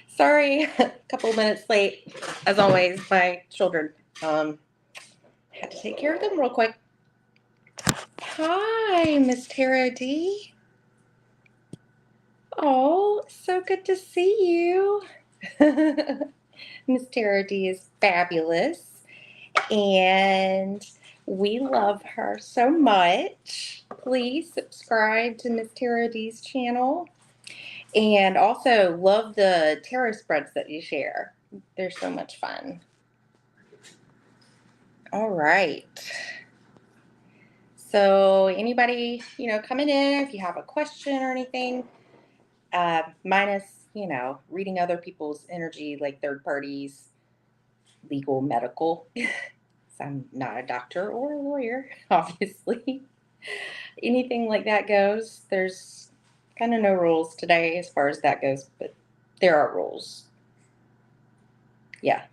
Sorry, a couple minutes late. As always, my children had to take care of them real quick. Hi, Miss Tara D. Oh, so good to see you. Miss Tara D is fabulous, and we love her so much. Please subscribe to Miss Tara D's channel. And also love the tarot spreads that you share. They're so much fun. All right. So anybody, coming in, if you have a question or anything, minus, reading other people's energy, like third parties, legal, medical. So I'm not a doctor or a lawyer, obviously. Anything like that goes. There's kind of no rules today as far as that goes, but there are rules. Yeah,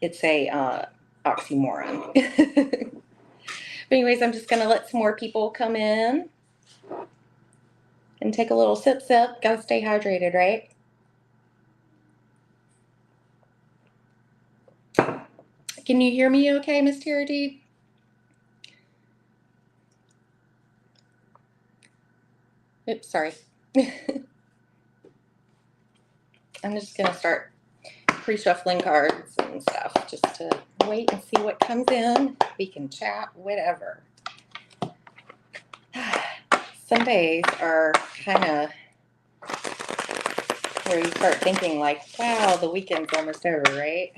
it's a oxymoron. But anyways, I'm just gonna let some more people come in and take a little sip. Gotta stay hydrated, right? Can you hear me okay, Miss Tara D? Oops, sorry. I'm just gonna start pre-shuffling cards and stuff just to wait and see what comes in. We can chat, whatever. Sundays are kind of where you start thinking like, wow, the weekend's almost over, right?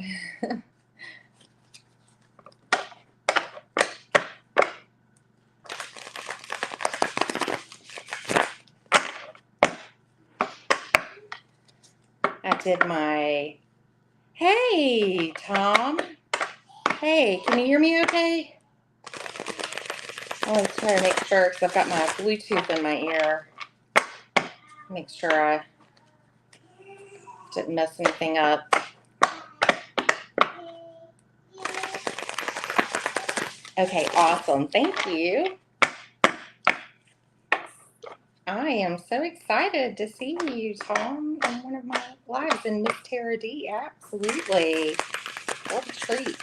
I did my, hey, Tom. Hey, can you hear me okay? I want to try to make sure, because I've got my Bluetooth in my ear. Make sure I didn't mess anything up. Okay, awesome. Thank you. I am so excited to see you, Tom, in one of my lives, and Miss Tara D. Absolutely. What a treat.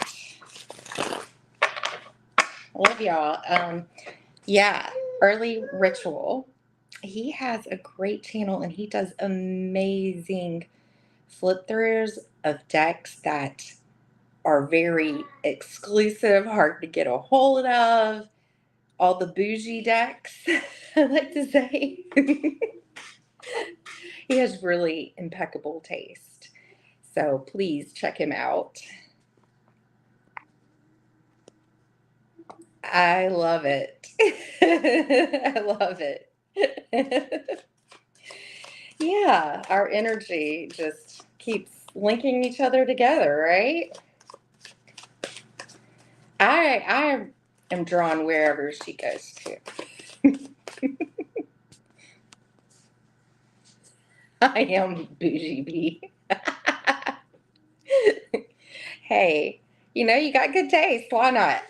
Love y'all. Yeah, Early Ritual. He has a great channel, and he does amazing flip throughs of decks that are very exclusive, hard to get a hold of. All the bougie decks, I like to say. He has really impeccable taste. So please check him out. I love it. I love it. Yeah, our energy just keeps linking each other together, right? I am drawn wherever she goes to. I am bougie bee. Hey, you got good taste. Why not?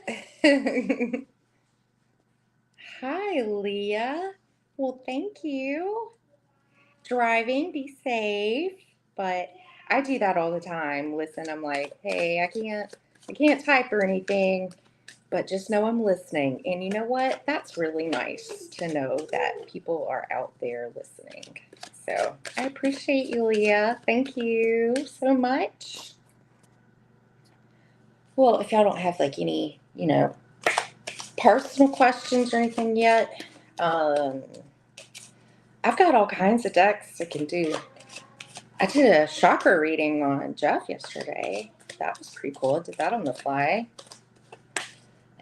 Hi, Leah. Well, thank you. Driving, be safe. But I do that all the time. Listen, I'm like, hey, I can't type or anything, but just know I'm listening. And you know what? That's really nice to know that people are out there listening. So I appreciate you, Leah. Thank you so much. Well, if y'all don't have like any, personal questions or anything yet, I've got all kinds of decks I can do. I did a chakra reading on Jeff yesterday. That was pretty cool. I did that on the fly.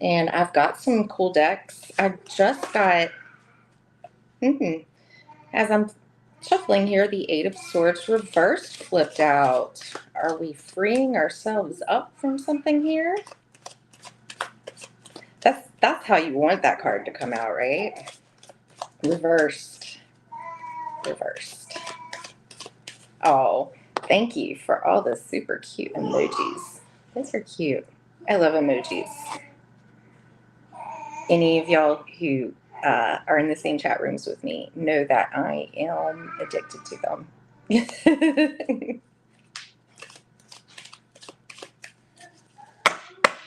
And I've got some cool decks. I just got, as I'm shuffling here, the Eight of Swords reversed flipped out. Are we freeing ourselves up from something here? That's how you want that card to come out, right? Reversed. Oh, thank you for all the super cute emojis. Those are cute. I love emojis. Any of y'all who are in the same chat rooms with me know that I am addicted to them.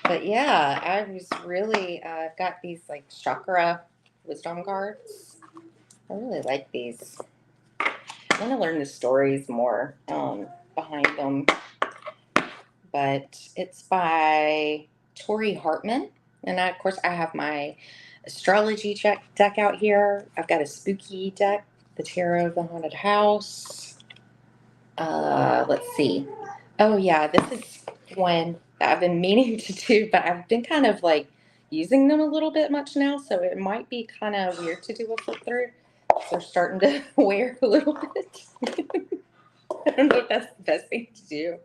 But yeah, I was really got these like chakra wisdom cards. I really like these. I want to learn the stories more behind them. But it's by Tori Hartman. And I, of course, I have my astrology deck out here. I've got a spooky deck, the Tarot of the Haunted House. Let's see. Oh, yeah, this is one that I've been meaning to do, but I've been kind of like using them a little bit much now, so it might be kind of weird to do a flip through. They're starting to wear a little bit. I don't know if that's the best thing to do.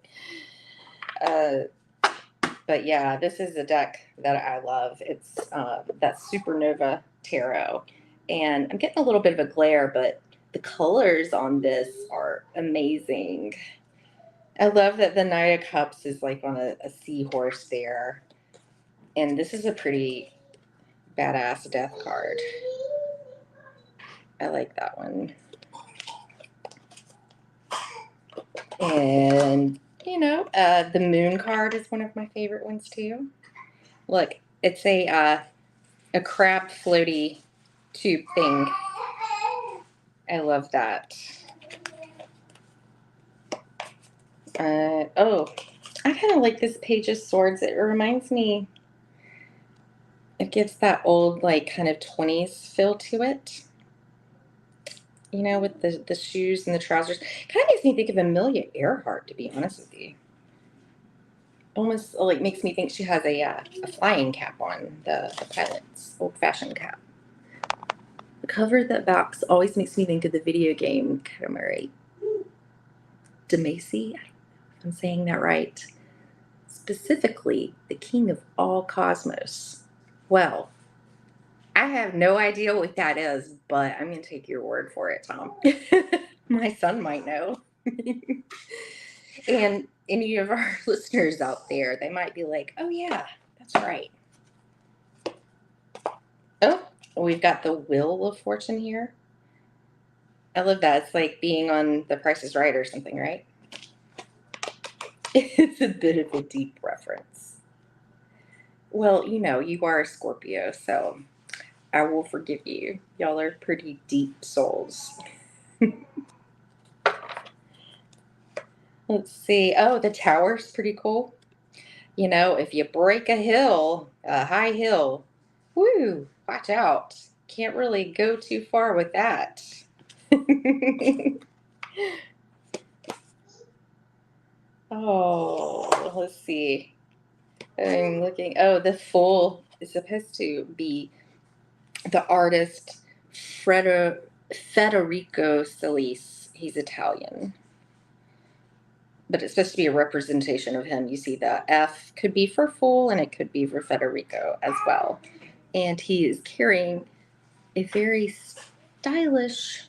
But yeah, this is a deck that I love. It's that Supernova Tarot. And I'm getting a little bit of a glare, but the colors on this are amazing. I love that the Knight of Cups is like on a seahorse there. And this is a pretty badass death card. I like that one. And, the Moon card is one of my favorite ones too. Look, it's a crab floaty tube thing. I love that. Oh, I kind of like this Page of Swords. It reminds me, it gives that old, like, kind of 20s feel to it. With the shoes and the trousers. Kind of makes me think of Amelia Earhart, to be honest with you. Almost, like, makes me think she has a flying cap on, the pilot's old-fashioned cap. The cover of that box always makes me think of the video game Katamari Damacy. I'm saying that right. Specifically, the king of all cosmos. Well, I have no idea what that is, but I'm going to take your word for it, Tom. My son might know. And any of our listeners out there, they might be like, oh, yeah, that's right. Oh, we've got the Wheel of Fortune here. I love that. It's like being on The Price is Right or something, right? It's a bit of a deep reference. Well, you are a Scorpio, so I will forgive you. Y'all are pretty deep souls. Let's see. Oh, the tower's pretty cool. If you break a high hill, whoo, watch out. Can't really go too far with that. Oh, let's see. I'm looking. Oh, the Fool is supposed to be the artist Federico Solis. He's Italian. But it's supposed to be a representation of him. You see the F could be for Fool and it could be for Federico as well. And he is carrying a very stylish.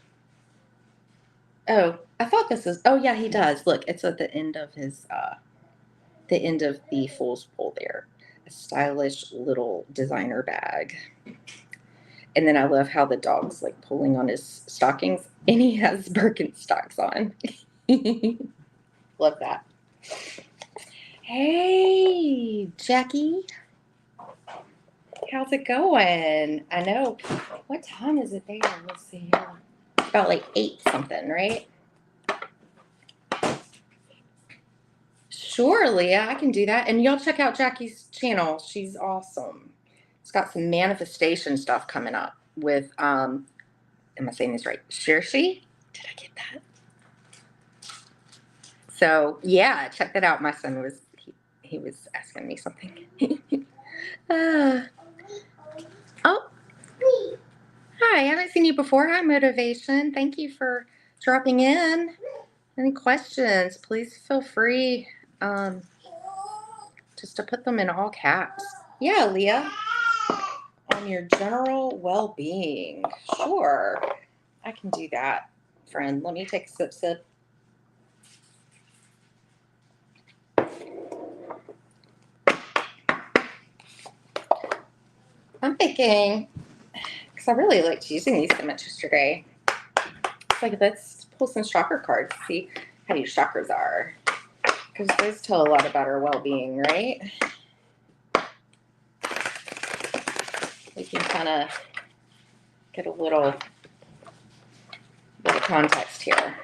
Oh, I thought this is. Oh yeah, he does. Look, it's at the end of the Fool's Pole there. A stylish little designer bag. And then I love how the dog's like pulling on his stockings, and he has Birkenstocks on. Love that. Hey, Jackie. How's it going? I know. What time is it there? Let's see here. About like 8 something, right? Sure, Leah, I can do that. And y'all check out Jackie's channel. She's awesome. It's got some manifestation stuff coming up with, am I saying this right? Shirshi? Did I get that? So, yeah, check that out. My son he was asking me something. Oh, hi, I haven't seen you before. Hi, Motivation. Thank you for dropping in. Any questions, please feel free just to put them in all caps. Yeah, Leah. On your general well-being. Sure. I can do that, friend. Let me take a sip. I'm thinking, because I really liked using these so much yesterday. It's like, let's pull some chakra cards, see how your chakras are. Because those tell a lot about our well-being, right? We can kind of get a little bit of context here.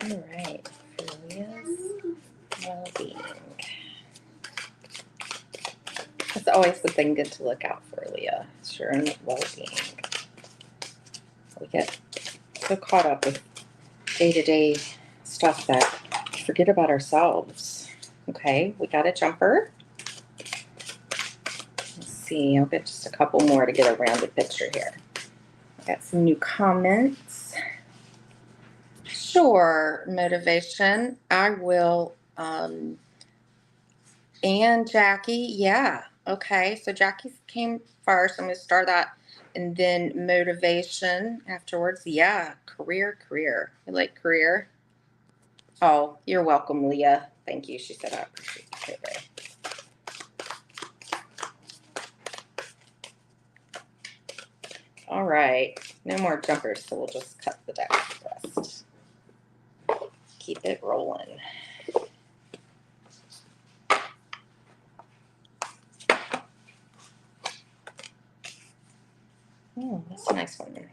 All right, Leah's well-being. It's always something good to look out for, Leah. It's your own well-being. We get so caught up with day-to-day stuff that we forget about ourselves. Okay, we got a jumper. Let's see, I'll get just a couple more to get a rounded picture here. I got some new comments. Sure, motivation. I will. And Jackie, yeah. Okay, so Jackie came first. I'm going to start that. And then motivation afterwards. Yeah, career. I like career. Oh, you're welcome, Leah. Thank you. She said I appreciate you. Okay, all right. No more jumpers, so we'll just cut the deck with the rest. Keep it rolling. Oh, that's a nice one.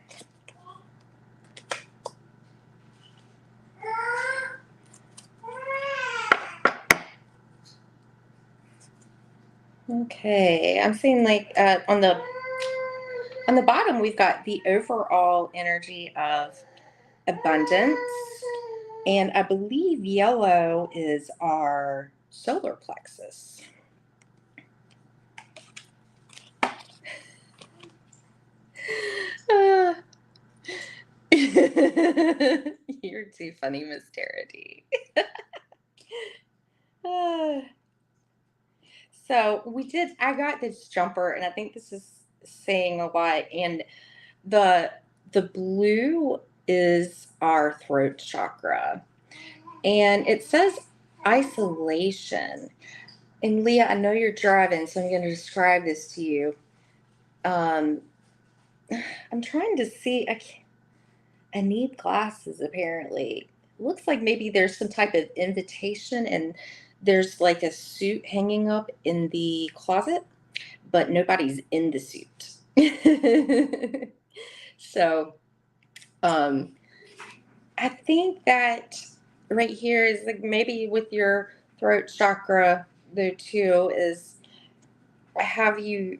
Okay, I'm seeing like on the bottom we've got the overall energy of abundance, and I believe yellow is our solar plexus. You're too funny, Miss Charity. So I got this jumper, and I think this is saying a lot. And the blue is our throat chakra, and it says isolation. And Leah, I know you're driving, so I'm going to describe this to you. I'm trying to see. I need glasses, apparently. Looks like maybe there's some type of invitation, and there's like a suit hanging up in the closet, but nobody's in the suit. So I think that right here is like maybe with your throat chakra, though, too, is, have you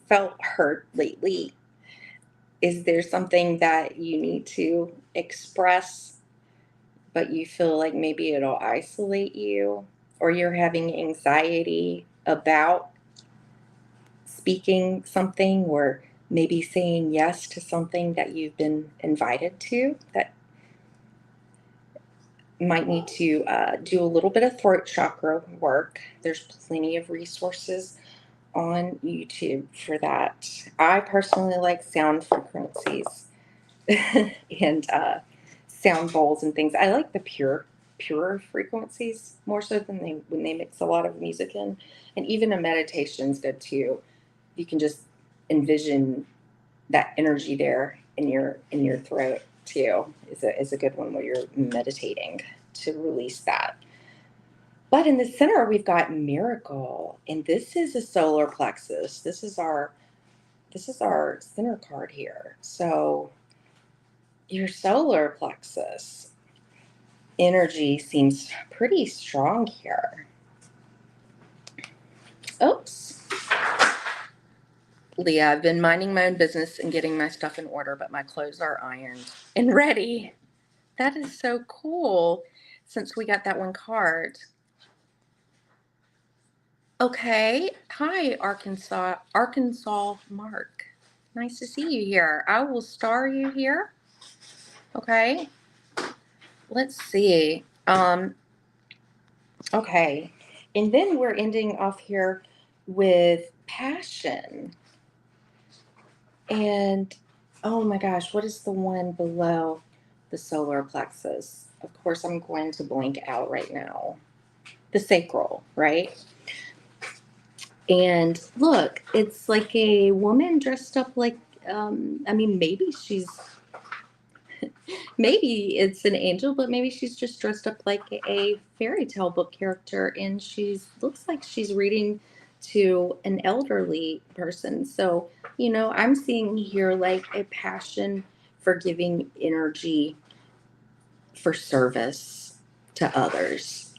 felt hurt lately? Is there something that you need to express, but you feel like maybe it'll isolate you, or you're having anxiety about speaking something, or maybe saying yes to something that you've been invited to, that might need to do a little bit of throat chakra work. There's plenty of resources on YouTube for that. I personally like sound frequencies and sound bowls and things. I like the pure frequencies more so than when they mix a lot of music in. And even a meditation's good too. You can just envision that energy there in your throat too. Is a good one where you're meditating to release that. But in the center we've got miracle, and this is a solar plexus. This is our center card here. So your solar plexus energy seems pretty strong here. Oops. Leah, I've been minding my own business and getting my stuff in order, but my clothes are ironed and ready. That is so cool, since we got that one card. Okay. Hi, Arkansas Mark. Nice to see you here. I will star you here. Okay. Let's see. Okay. And then we're ending off here with passion. And oh my gosh, what is the one below? the solar plexus. Of course, I'm going to blank out right now. The sacral, right? And look, it's like a woman dressed up like, I mean, maybe it's an angel, but maybe she's just dressed up like a fairy tale book character, and she's looks like she's reading to an elderly person. So, I'm seeing here like a passion for giving energy for service to others.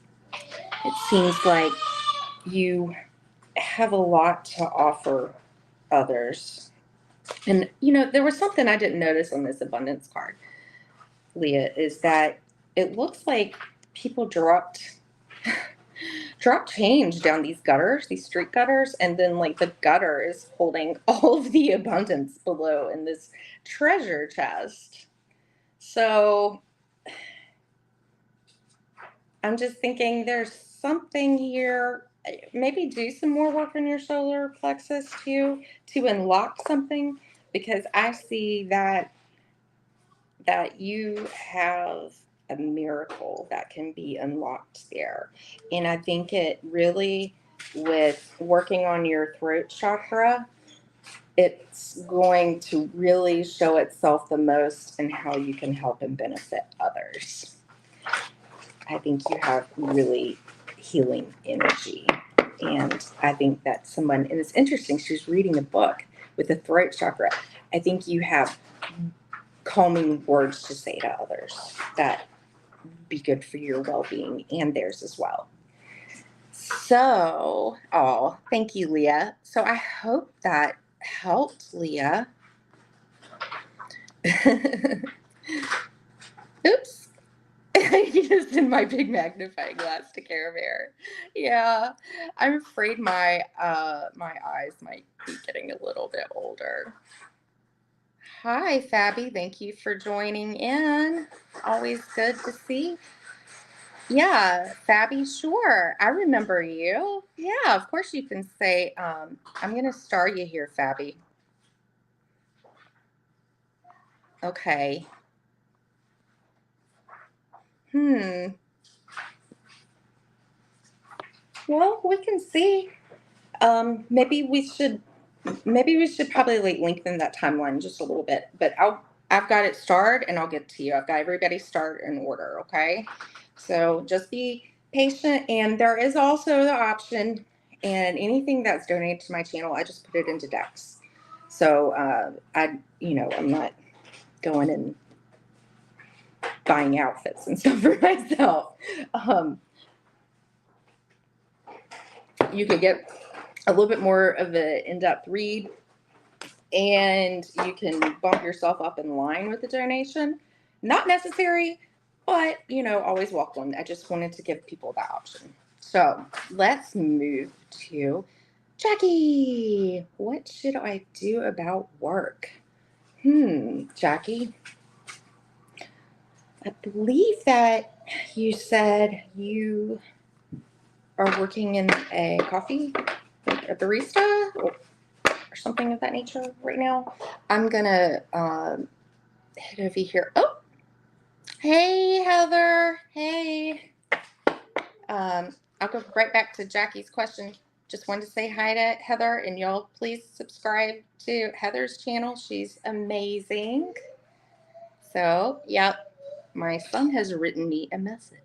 It seems like you have a lot to offer others. And, there was something I didn't notice on this abundance card, Leah, is that it looks like people dropped change down these gutters, these street gutters, and then like the gutter is holding all of the abundance below in this treasure chest. So I'm just thinking there's something here. Maybe do some more work on your solar plexus too to unlock something, because I see that you have a miracle that can be unlocked there. And I think it really, with working on your throat chakra, it's going to really show itself the most in how you can help and benefit others. I think you have really healing energy. And I think that and it's interesting, she's reading a book with the throat chakra. I think you have calming words to say to others that be good for your well-being and theirs as well. So, thank you, Leah. So I hope that helped, Leah. Oops. I used in my big magnifying glass to care of hair. Yeah, I'm afraid my eyes might be getting a little bit older. Hi, Fabi. Thank you for joining in. Always good to see. Yeah, Fabi, sure. I remember you. Yeah, of course you can say, I'm going to star you here, Fabi. Okay. Well, we can see. Maybe we should probably like lengthen that timeline just a little bit, but I've got it starred and I'll get to you. I've got everybody start in order. Okay. So just be patient. And there is also the option, and anything that's donated to my channel, I just put it into decks. So, I'm not going and buying outfits and stuff for myself. You could get a little bit more of an in-depth read, and you can bump yourself up in line with the donation. Not necessary, but always welcome. I just wanted to give people that option. So let's move to Jackie. What should I do about work? Jackie, I believe that you said you are working in a coffee, like a barista, or something of that nature right now. I'm gonna head over here. Oh, hey Heather. Hey. I'll go right back to Jackie's question. Just wanted to say hi to Heather, and y'all please subscribe to Heather's channel. She's amazing. So, yep, my son has written me a message.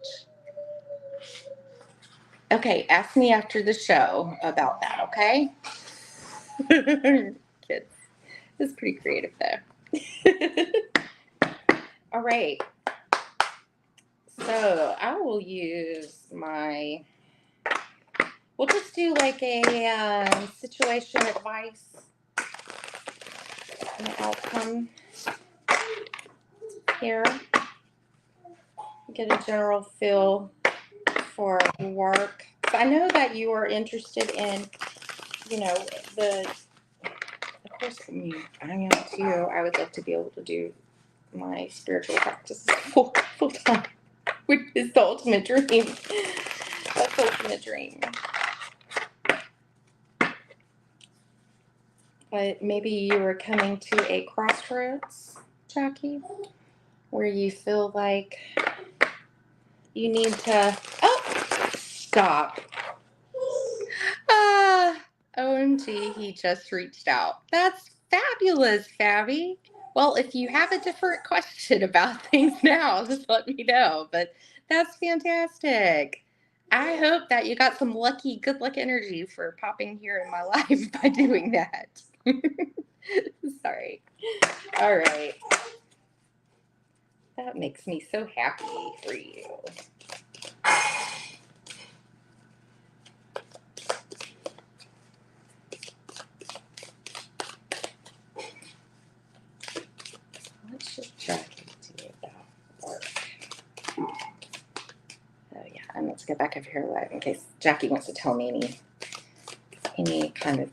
Okay, ask me after the show about that, okay? Kids. It's pretty creative though. All right. So I will use we'll just do like a situation advice and outcome here. Get a general feel for work. So I know that you are interested in, of course, I am too. I would love to be able to do my spiritual practices full time, which is the ultimate dream. That's the ultimate dream. But maybe you are coming to a crossroads, Jackie, where you feel like you need to, oh, stop. OMG, he just reached out. That's fabulous, Fabby. Well, if you have a different question about things now, just let me know. But that's fantastic. I hope that you got some lucky, good luck energy for popping here in my life by doing that. Sorry. All right. That makes me so happy for you. What should Jackie do about work? Oh yeah, and let's get back up here live in case Jackie wants to tell me any kind of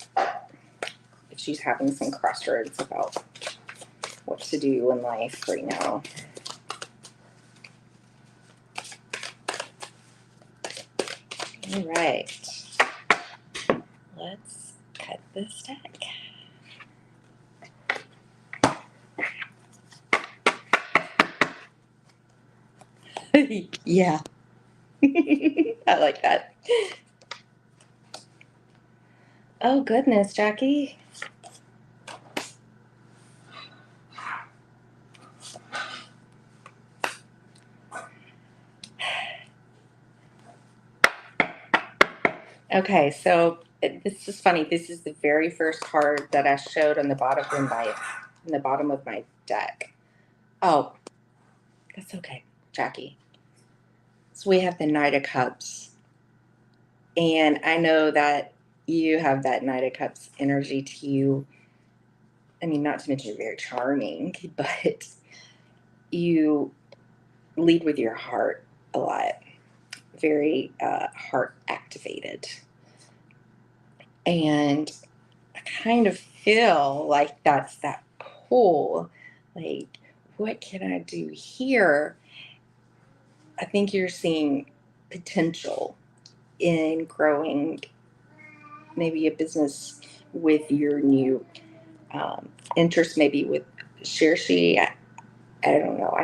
if she's having some crossroads about what to do in life right now. All right, let's cut this deck. Yeah. I like that. Oh goodness, Jackie. Okay, so this is funny. This is the very first card that I showed on the bottom of my deck. Oh, that's okay, Jackie. So we have the Knight of Cups, and I know that you have that Knight of Cups energy to you. I mean, not to mention you're very charming, but you lead with your heart a lot. Very heart activated. And I kind of feel like that's that pull. Like, what can I do here? I think you're seeing potential in growing maybe a business with your new interest, maybe with Shirshi. I don't know.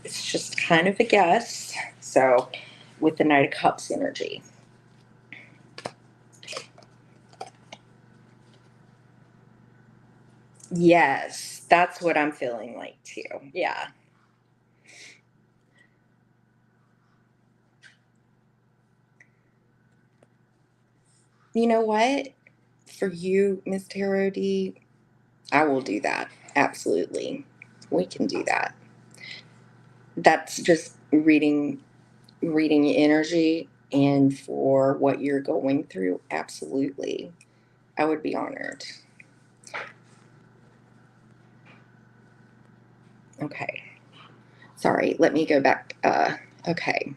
It's just kind of a guess. So, with the Knight of Cups energy. Yes, that's what I'm feeling like too. Yeah. You know what? For you, Miss Tarot D, I will do that. Absolutely. We can do that. That's just reading energy, and for what you're going through, absolutely. I would be honored. Okay. Sorry, let me go back. Okay.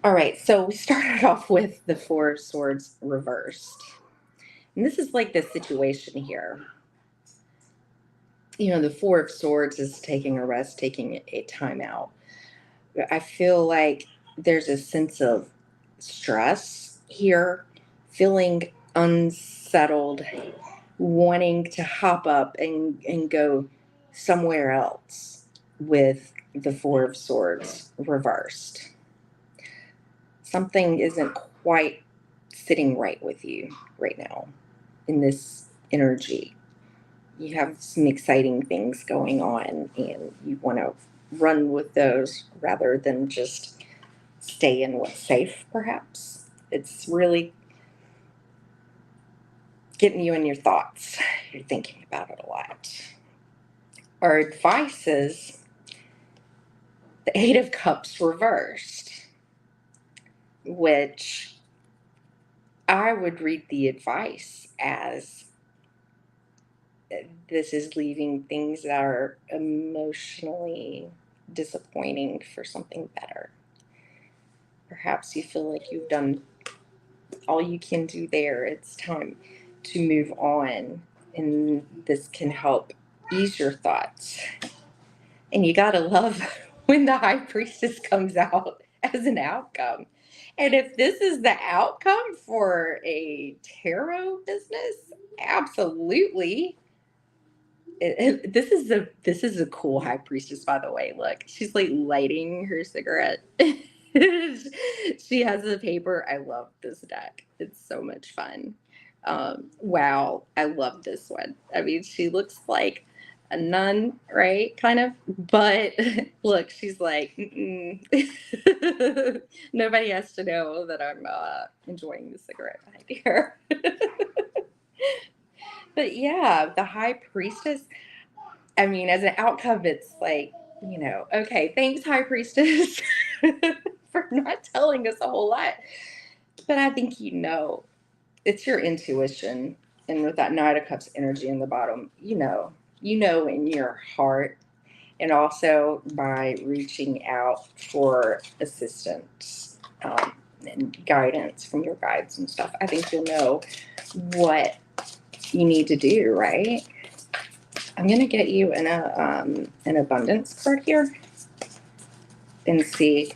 All right, so we started off with the Four of Swords reversed. And this is like the situation here. You know, the Four of Swords is taking a rest, taking a time out. I feel like there's a sense of stress here, feeling unsettled, wanting to hop up and go somewhere else with the Four of Swords reversed. Something isn't quite sitting right with you right now in this energy. You have some exciting things going on and you want to run with those rather than just stay in what's safe, perhaps. It's really getting you in your thoughts. You're thinking about it a lot. Our advice is the Eight of Cups reversed, which I would read the advice as this is leaving things that are emotionally disappointing for something better. Perhaps you feel like you've done all you can do there. It's time to move on, and this can help ease your thoughts. And you gotta love when the High Priestess comes out as an outcome. And if this is the outcome for a tarot business, absolutely. This is a cool high priestess, by the way. Look, she's like lighting her cigarette. She has a paper. I love this deck. It's so much fun. Wow, I love this one. I mean, she looks like a nun, right? Kind of, but look, she's like, mm-mm. Nobody has to know that I'm enjoying the cigarette behind here. But yeah, the high priestess. I mean, as an outcome, it's like, okay, thanks, high priestess, for not telling us a whole lot. But I think it's your intuition. And with that Knight of Cups energy in the bottom, in your heart, and also by reaching out for assistance and guidance from your guides and stuff. I think you'll know what you need to do, right? I'm going to get you an abundance card here and see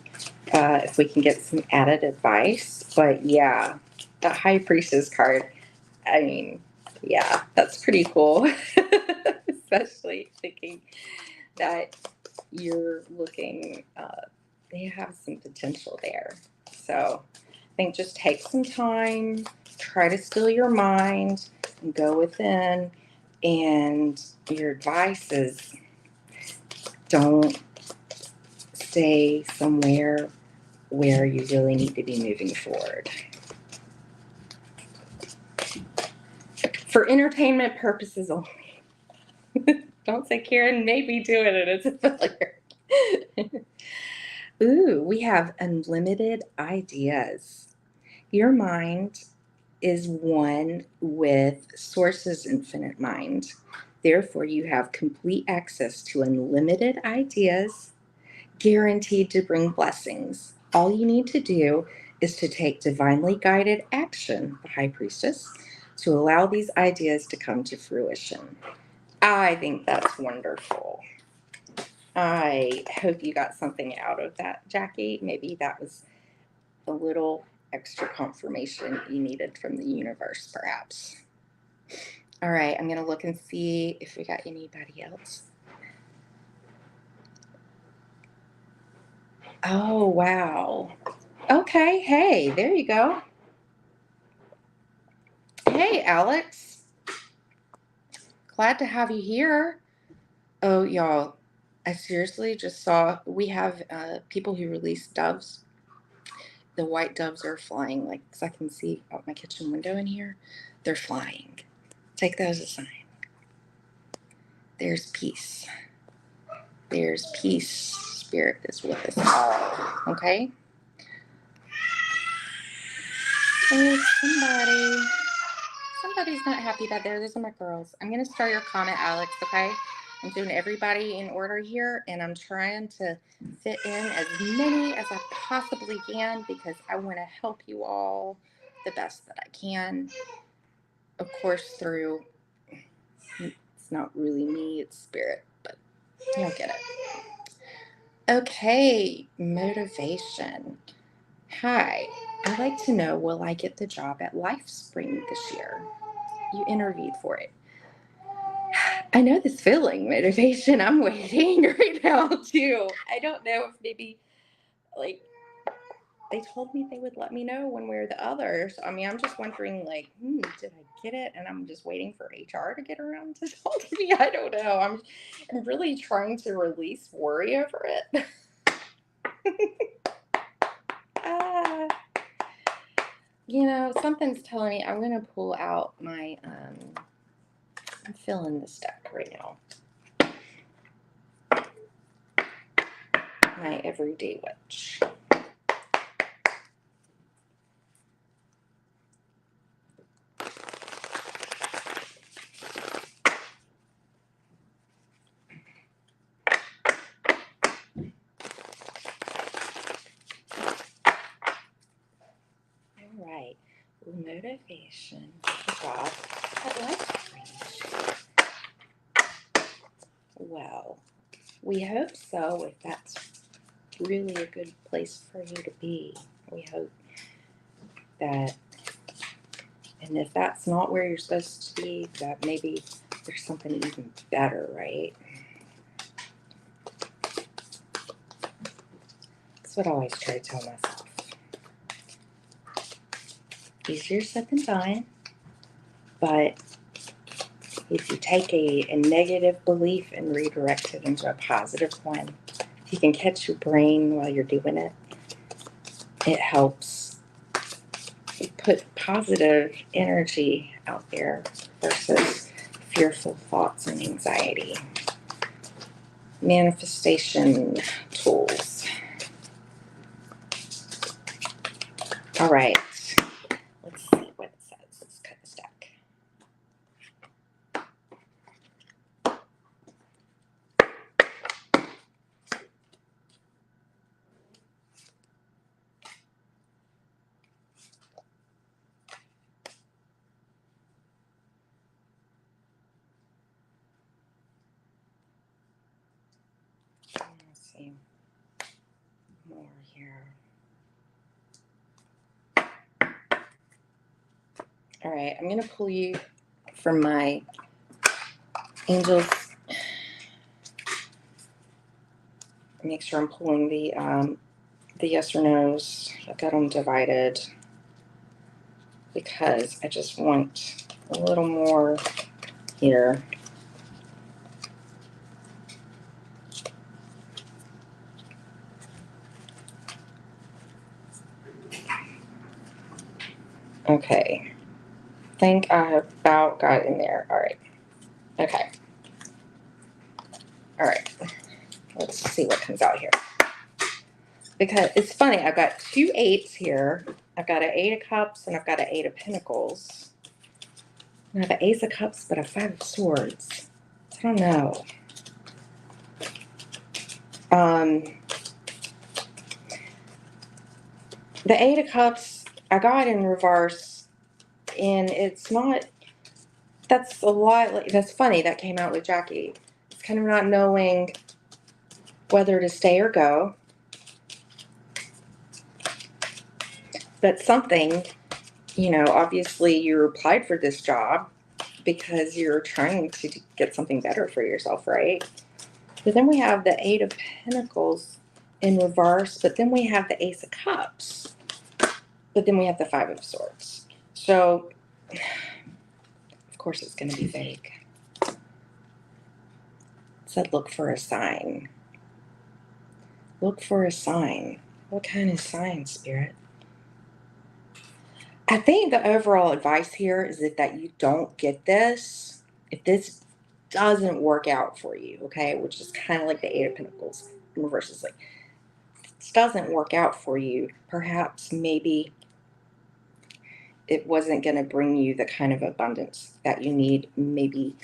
if we can get some added advice. But yeah, the High Priestess card, I mean, yeah, that's pretty cool. Especially thinking that you're looking, they have some potential there. So I think just take some time, try to still your mind, and go within. And your advice is don't stay somewhere where you really need to be moving forward. For entertainment purposes only. Don't say Karen may be doing it as a failure. Ooh, we have unlimited ideas. Your mind is one with Source's infinite mind. Therefore, you have complete access to unlimited ideas, guaranteed to bring blessings. All you need to do is to take divinely guided action, the High Priestess, to allow these ideas to come to fruition. I think that's wonderful. I hope you got something out of that, Jackie. Maybe that was a little extra confirmation you needed from the universe, perhaps. All right, I'm going to look and see if we got anybody else. Oh, wow. Okay, hey, there you go. Hey, Alex. Glad to have you here. Oh, y'all, I seriously just saw we have people who release doves. The white doves are flying, like, 'cause I can see out my kitchen window in here. They're flying. Take that as a sign. There's peace. There's peace. Spirit is with us all. Okay? Oh, somebody's not happy that those are my girls. I'm going to start your comment, Alex, okay? I'm doing everybody in order here, and I'm trying to fit in as many as I possibly can because I want to help you all the best that I can. Of course, it's not really me, it's spirit, but you'll get it. Okay, motivation. Hi, I'd like to know, will I get the job at LifeSpring this year? You interviewed for it. I know this feeling, motivation. I'm waiting right now, too. I don't know if maybe, like, they told me they would let me know one way or the other. So, I mean, I'm just wondering, like, did I get it? And I'm just waiting for HR to get around to talk to me. I don't know. I'm really trying to release worry over it. Ah. Something's telling me I'm going to pull out my, I'm filling this deck right now. My everyday witch. All right. Motivation. Job at LifeSpring. Well, we hope so. If that's really a good place for you to be, we hope that. And if that's not where you're supposed to be, that maybe there's something even better, right? That's what I always try to tell myself. Easier said than done, but if you take a negative belief and redirect it into a positive one, if you can catch your brain while you're doing it, it helps put positive energy out there versus fearful thoughts and anxiety. Manifestation tools. All right, let's see what it says. Let's cut this deck. Let's see more here. All right, I'm going to pull you from my angels. Make sure I'm pulling the yes or no's. I've got them divided because I just want a little more here. Okay. I think I have about got in there. All right. Okay. All right. Let's see what comes out here. Because it's funny, I've got 2 8s here. I've got an 8 of cups and I've got an 8 of pentacles. And I have an ace of cups, but a 5 of swords. I don't know. The 8 of cups, I got in reverse, and it's not, that's a lot, like, that's funny, that came out with Jackie. It's kind of not knowing whether to stay or go. But something, obviously you applied for this job because you're trying to get something better for yourself, right? But then we have the 8 of Pentacles in reverse, but then we have the Ace of Cups, but then we have the 5 of Swords. So, of course, it's going to be vague. It said look for a sign. Look for a sign. What kind of sign, Spirit? I think the overall advice here is that you don't get this, if this doesn't work out for you, okay, which is kind of like the 8 of Pentacles in reverse. Is like, if this doesn't work out for you, perhaps maybe it wasn't going to bring you the kind of abundance that you need. Maybe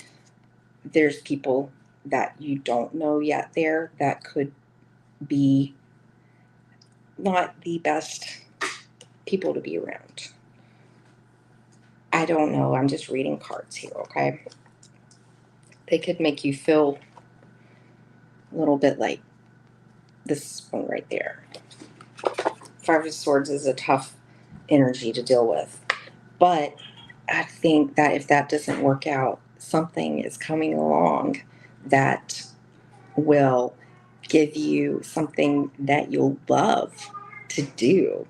there's people that you don't know yet there that could be not the best people to be around. I don't know. I'm just reading cards here, okay? They could make you feel a little bit like this one right there. 5 of Swords is a tough energy to deal with. But I think that if that doesn't work out, something is coming along that will give you something that you'll love to do.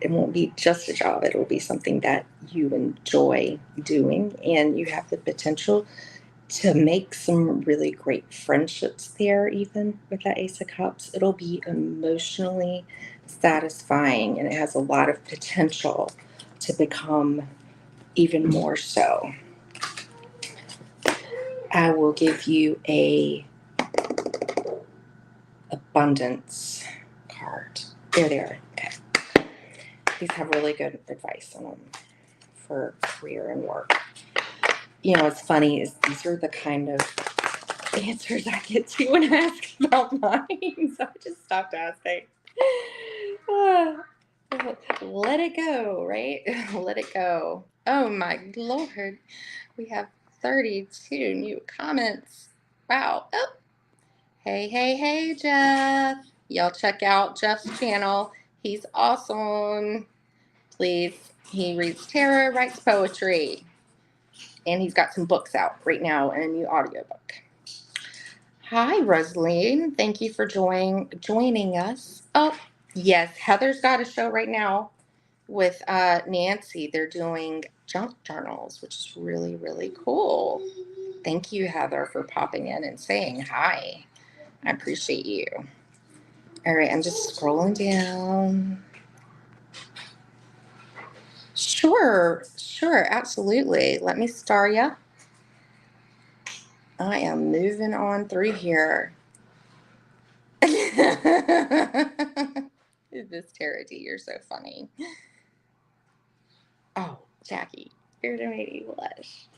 It won't be just a job. It'll be something that you enjoy doing, and you have the potential to make some really great friendships there, even with that Ace of Cups. It'll be emotionally satisfying, and it has a lot of potential to become even more so. I will give you a abundance card. There they are. Okay. These have really good advice on them for career and work. What's funny is these are the kind of answers I get to when I ask about mine. So I just stopped asking. Let it go, right? Let it go. Oh my Lord. We have 32 new comments. Wow. Oh. Hey, Jeff. Y'all check out Jeff's channel. He's awesome. Please. He reads tarot, writes poetry. And he's got some books out right now and a new audiobook. Hi, Rosaline. Thank you for joining us. Oh, yes, Heather's got a show right now with Nancy. They're doing junk journals, which is really, really cool. Thank you, Heather, for popping in and saying hi. I appreciate you. All right, I'm just scrolling down. Sure, absolutely. Let me star ya. I am moving on through here. This Charity, you're so funny. Oh, Jackie, you're gonna make me blush.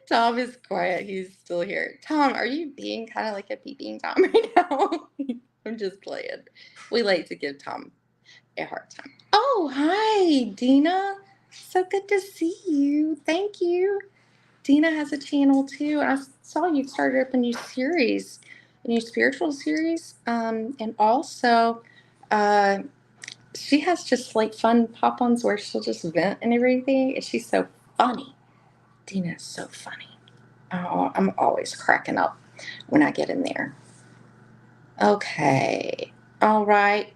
Tom is quiet. He's still here. Tom, are you being kind of like a peeping Tom right now? I'm just playing. We like to give Tom a hard time. Oh, hi, Dina. So good to see you. Thank you. Dina has a channel too. I saw you started up a new series, a new spiritual series. And also, she has just like fun pop-ons where she'll just vent and everything. And she's so funny. Dina is so funny. Oh, I'm always cracking up when I get in there. Okay. All right.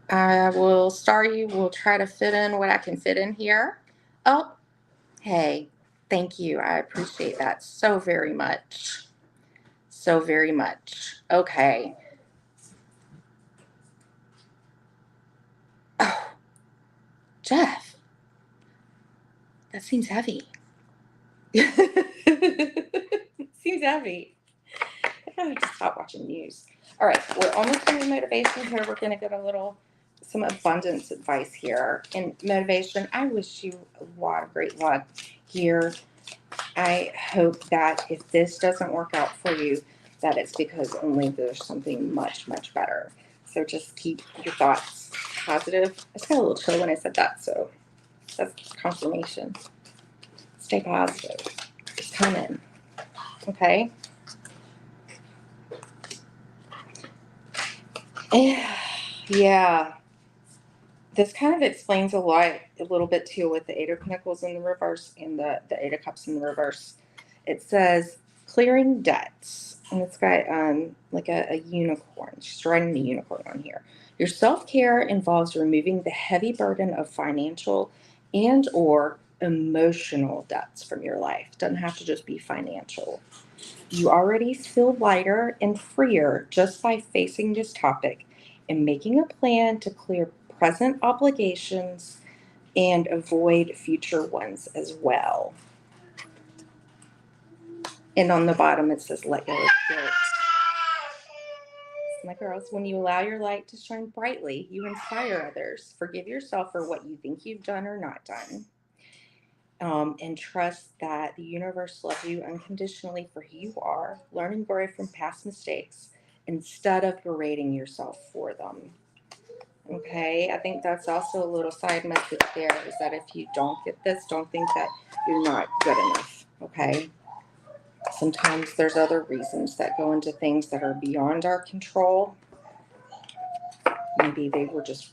I will start you. We'll try to fit in what I can fit in here. Oh, hey. Thank you. I appreciate that so very much. So very much. Okay. Oh, Jeff. That seems heavy. Seems heavy. I have to stop watching news. All right, we're almost done with motivation here. We're going to get some abundance advice here. And motivation, I wish you a lot of great luck here. I hope that if this doesn't work out for you, that it's because only there's something much, much better. So just keep your thoughts positive. I just got a little chill when I said that, so that's confirmation. Stay positive. Just come in. Okay? Yeah. This kind of explains a little bit too, with the Eight of Pentacles in the reverse and the Eight of Cups in the reverse. It says clearing debts, and it's got like a unicorn. She's riding a unicorn on here. Your self-care involves removing the heavy burden of financial and or emotional debts from your life. It doesn't have to just be financial. You already feel lighter and freer just by facing this topic and making a plan to clear present obligations and avoid future ones as well. And on the bottom it says let go of guilt. My girls, when you allow your light to shine brightly, you inspire others. Forgive yourself for what you think you've done or not done. And trust that the universe loves you unconditionally for who you are. Learn and grow from past mistakes instead of berating yourself for them. Okay, I think that's also a little side message there, is that if you don't get this, don't think that you're not good enough. Okay, sometimes there's other reasons that go into things that are beyond our control. Maybe they were just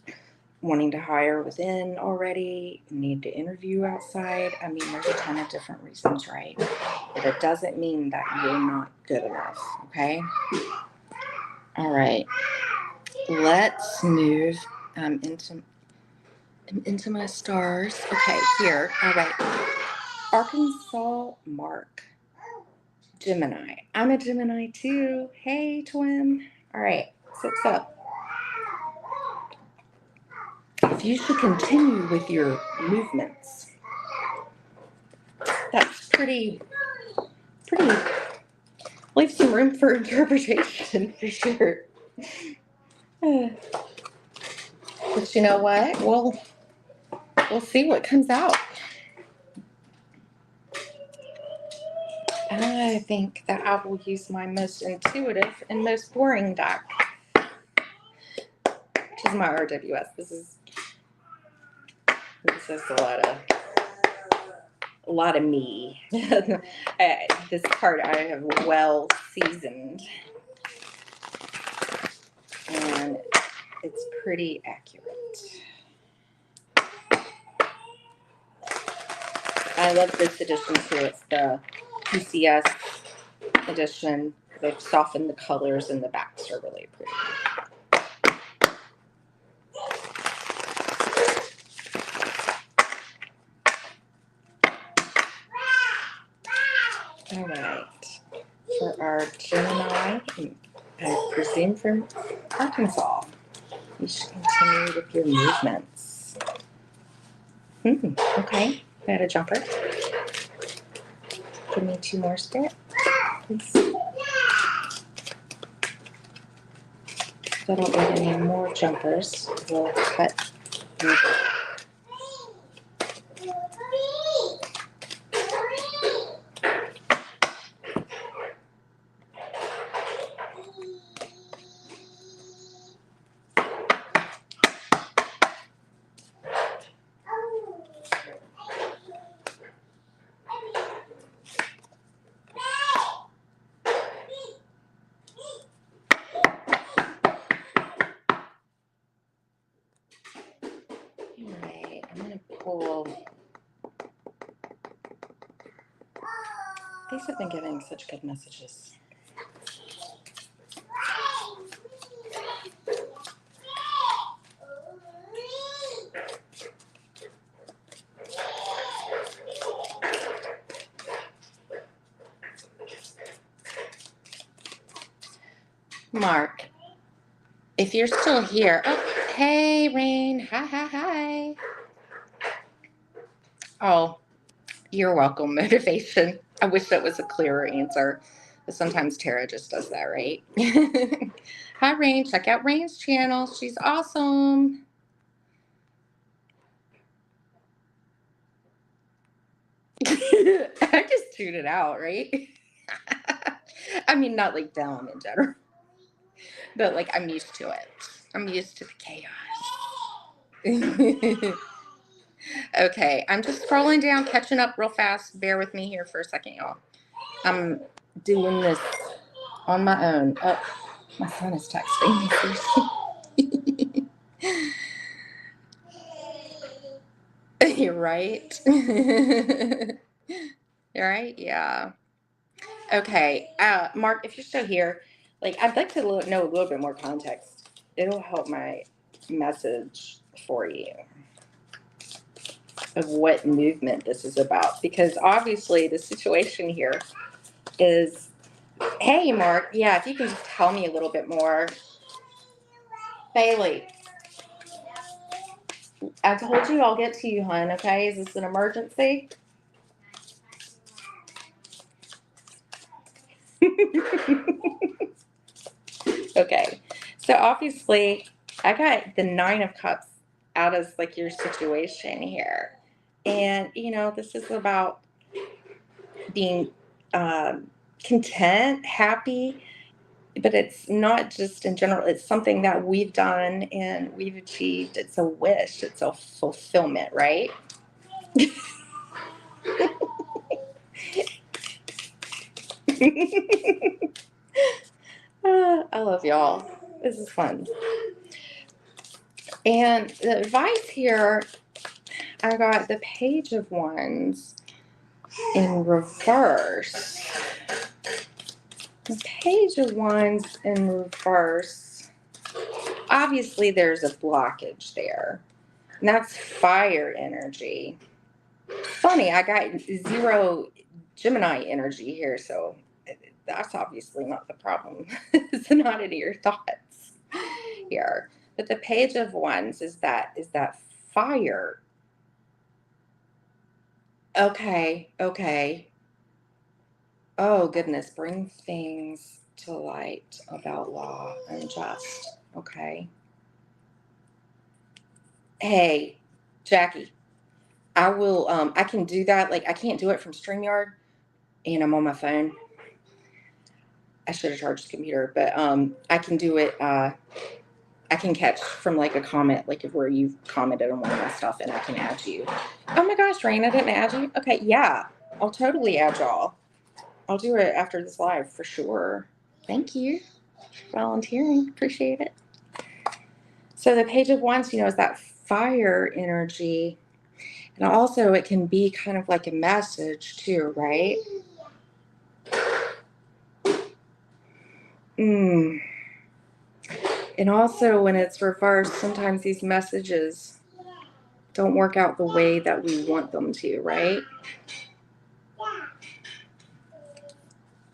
wanting to hire within already, need to interview outside. I mean, there's a ton of different reasons, right? But it doesn't mean that you're not good enough, okay? All right. Let's move into my stars. Okay, here. All right. Arkansas Mark. Gemini. I'm a Gemini too. Hey, twin. All right. What's up? If you should continue with your movements, that's pretty leave some room for interpretation for sure. But you know what? We'll see what comes out. I think that I will use my most intuitive and most boring deck, which is my RWS. This is a lot of me. This card I have well seasoned, and it's pretty accurate. I love this edition too. It's the PCS edition. They've softened the colors and the backs are really pretty. All right. For our Gemini, I presume from Arkansas, you should continue with your movements. Okay. I had a jumper. Give me 2 more steps, please. So I don't need any more jumpers. We'll cut. Alright, I'm gonna pull. These have been giving such good messages. Mark, if you're still here, oh, hey, Rain, hi. Oh, you're welcome, motivation. I wish that was a clearer answer, but sometimes Tara just does that, right? Hi, Rain, check out Rain's channel. She's awesome. I just tuned it out, right? I mean, not like down in general, but like I'm used to it. I'm used to the chaos. Okay, I'm just scrolling down, catching up real fast. Bear with me here for a second, y'all. I'm doing this on my own. Oh, my son is texting me. You're right. You're right. Yeah. Okay. Mark, if you're still here, like I'd like to know a little bit more context. It'll help my message for you of what movement this is about, because obviously the situation here is, hey, Mark, yeah, if you can just tell me a little bit more. Bailey, I told you I'll get to you, hon, okay? Is this an emergency? Okay, so obviously I got the 9 of Cups out as like your situation here. And, you know, this is about being content, happy, but it's not just in general. It's something that we've done and we've achieved. It's a wish. It's a fulfillment, right? I love y'all. This is fun. And the advice here, I got the Page of Wands in reverse. The Page of Wands in reverse. Obviously, there's a blockage there. And that's fire energy. Funny, I got 0 Gemini energy here, so that's obviously not the problem. It's not any of your thoughts here. But the Page of Wands is that fire. Okay. Oh goodness, bring things to light about law and just. Okay. Hey, Jackie, I will I can do that. Like I can't do it from StreamYard and I'm on my phone. I should have charged the computer, but I can do it. I can catch from like a comment, like where you've commented on one of my stuff, and I can add you. Oh my gosh, Rain, I didn't add you. Okay, yeah, I'll totally add y'all. I'll do it after this live for sure. Thank you for volunteering. Appreciate it. So the Page of Wands, you know, is that fire energy. And also it can be kind of like a message too, right? And also when it's reversed, sometimes these messages don't work out the way that we want them to, right?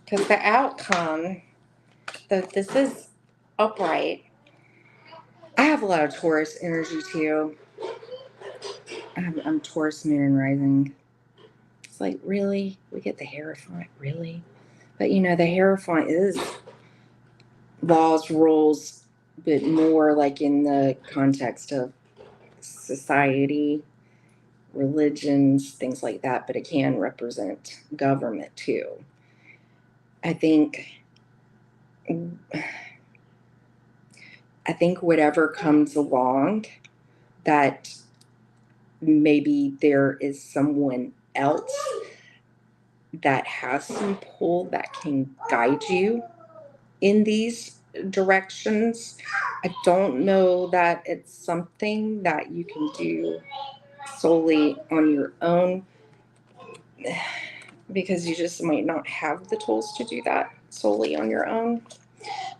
Because the outcome, this is upright. I have a lot of Taurus energy too. I'm Taurus moon and rising. It's like, really? We get the Hierophant, really? But you know, the Hierophant is laws, rules, but more like in the context of society, religions, things like that. But it can represent government too. I think whatever comes along, that maybe there is someone else that has some pull that can guide you in these directions. I don't know that it's something that you can do solely on your own, because you just might not have the tools to do that solely on your own.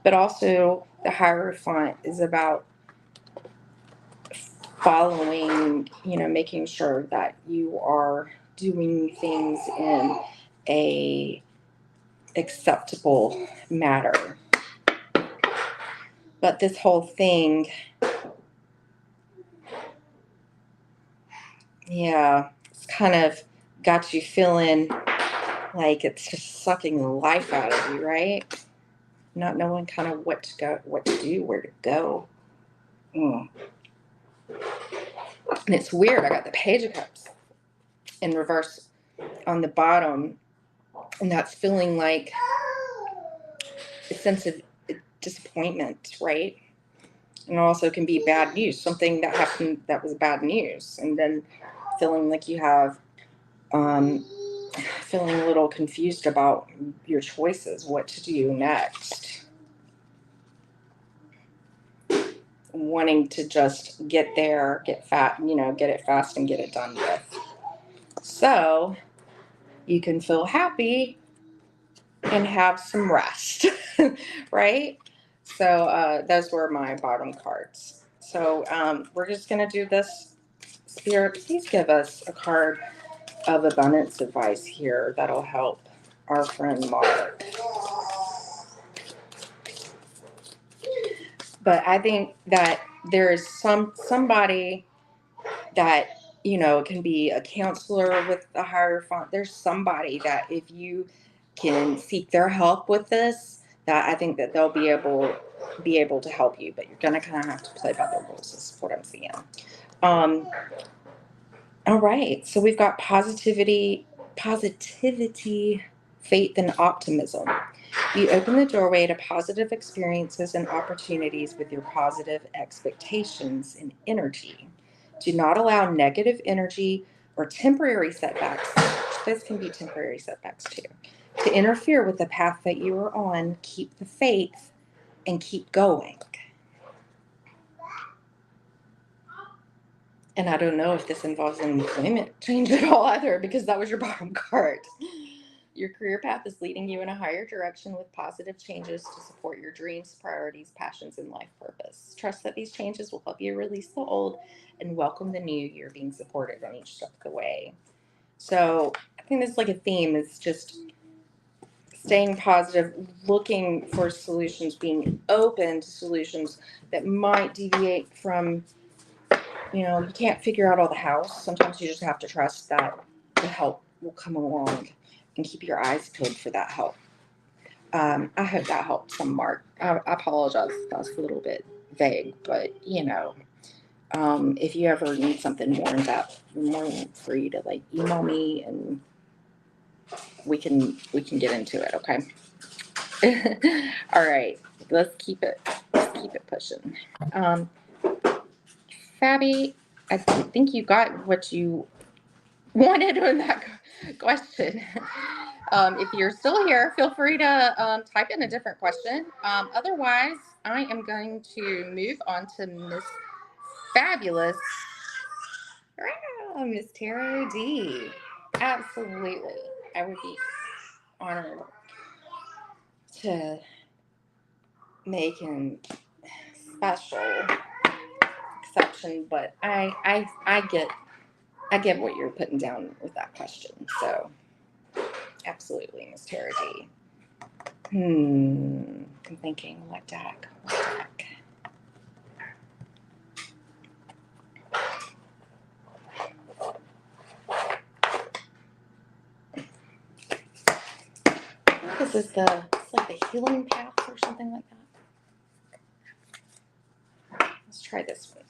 But also, the Hierophant is about following, making sure that you are doing things in a acceptable manner. But this whole thing, yeah, it's kind of got you feeling like it's just sucking the life out of you, right? Not knowing kind of what to do, where to go. And it's weird. I got the Page of Cups in reverse on the bottom, and that's feeling like a sense of disappointment, right? And also can be bad news, something that happened that was bad news, and then feeling like you have feeling a little confused about your choices, what to do next, wanting to just get there, get it fast and get it done with, so you can feel happy and have some rest. Right? So those were my bottom cards. So we're just going to do this. Spirit, please give us a card of abundance advice here that'll help our friend Mark. But I think that there is somebody that, can be a counselor with the Hierophant. There's somebody that if you can seek their help with this, that I think that they'll be able to help you. But you're gonna kind of have to play by the rules, is what I'm seeing. All right, so we've got positivity, faith, and optimism. You open the doorway to positive experiences and opportunities with your positive expectations and energy. Do not allow negative energy or temporary setbacks, this can be temporary setbacks too, to interfere with the path that you are on. Keep the faith and keep going. And I don't know if this involves an employment change at all either, because that was your bottom card. Your career path is leading you in a higher direction with positive changes to support your dreams, priorities, passions, and life purpose. Trust that these changes will help you release the old and welcome the new. You're being supported on each step of the way. So I think that's like a theme. It's just staying positive, looking for solutions, being open to solutions that might deviate from, you can't figure out all the hows. Sometimes you just have to trust that the help will come along and keep your eyes peeled for that help. I hope that helped some, Mark. I apologize if that's a little bit vague, but if you ever need something more in depth, you're more than free to email me and we can get into it. Okay. All right. Let's keep it pushing. Fabi, I think you got what you wanted on that question. If you're still here, feel free to type in a different question. Otherwise, I am going to move on to Miss Fabulous. Miss Tarot D. Absolutely. I would be honored to make an special exception, but I get what you're putting down with that question. So absolutely, Miss Tarot D. I'm thinking, what deck? This is it's like the healing path or something like that. Let's try this one.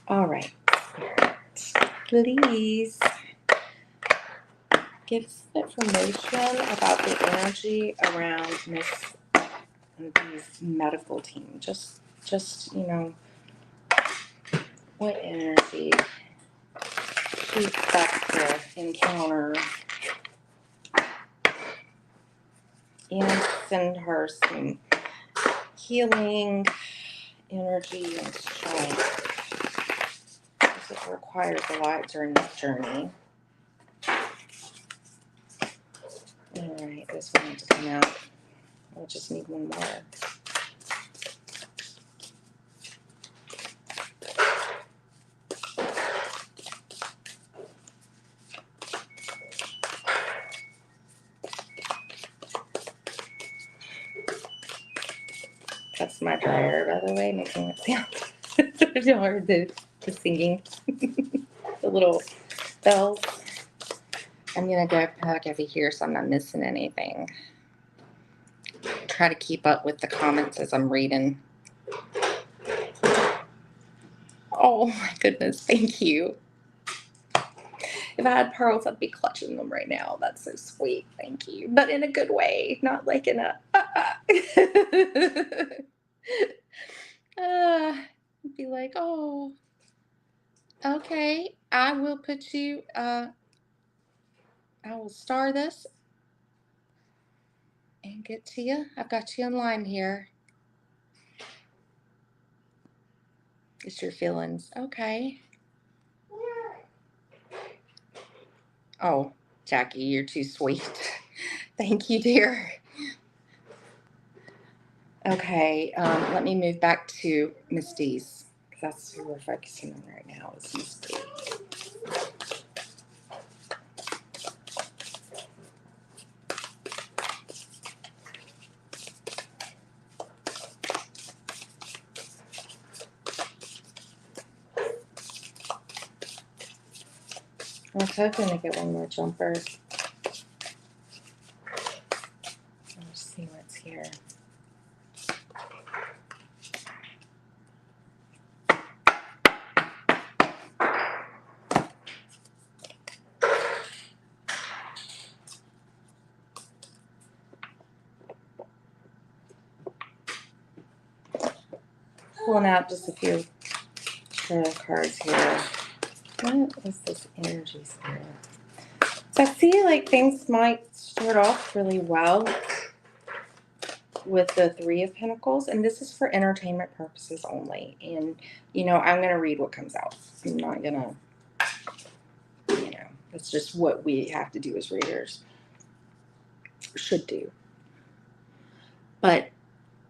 All right, Spirit, please give some information about the energy around these medical team. Just what energy she expects to encounter, and send her some healing energy and strength. This requires a lot during this journey. All right, this one needs to come out. We'll just need one more. That's my dryer, by the way, making it sound. It's hard, the singing. The little bells. I'm going to go back over here so I'm not missing anything. Try to keep up with the comments as I'm reading. Oh my goodness, thank you. If I had pearls, I'd be clutching them right now. That's so sweet. Thank you. But in a good way, not like in a be like, oh, okay, I will put you, I will star this and get to you. I've got you in line here. It's your feelings. Okay. Oh, Jackie, you're too sweet. Thank you, dear. Okay, let me move back to Miss D's, because that's who we're focusing on right now, is Miss D. I was hoping to get one more jumper. Let's see what's here. Pulling out just a few cards here. What is this energy spirit? So I see like things might start off really well with the Three of Pentacles, and this is for entertainment purposes only. And, I'm going to read what comes out. I'm not going to, that's just what we have to do as readers. Should do. But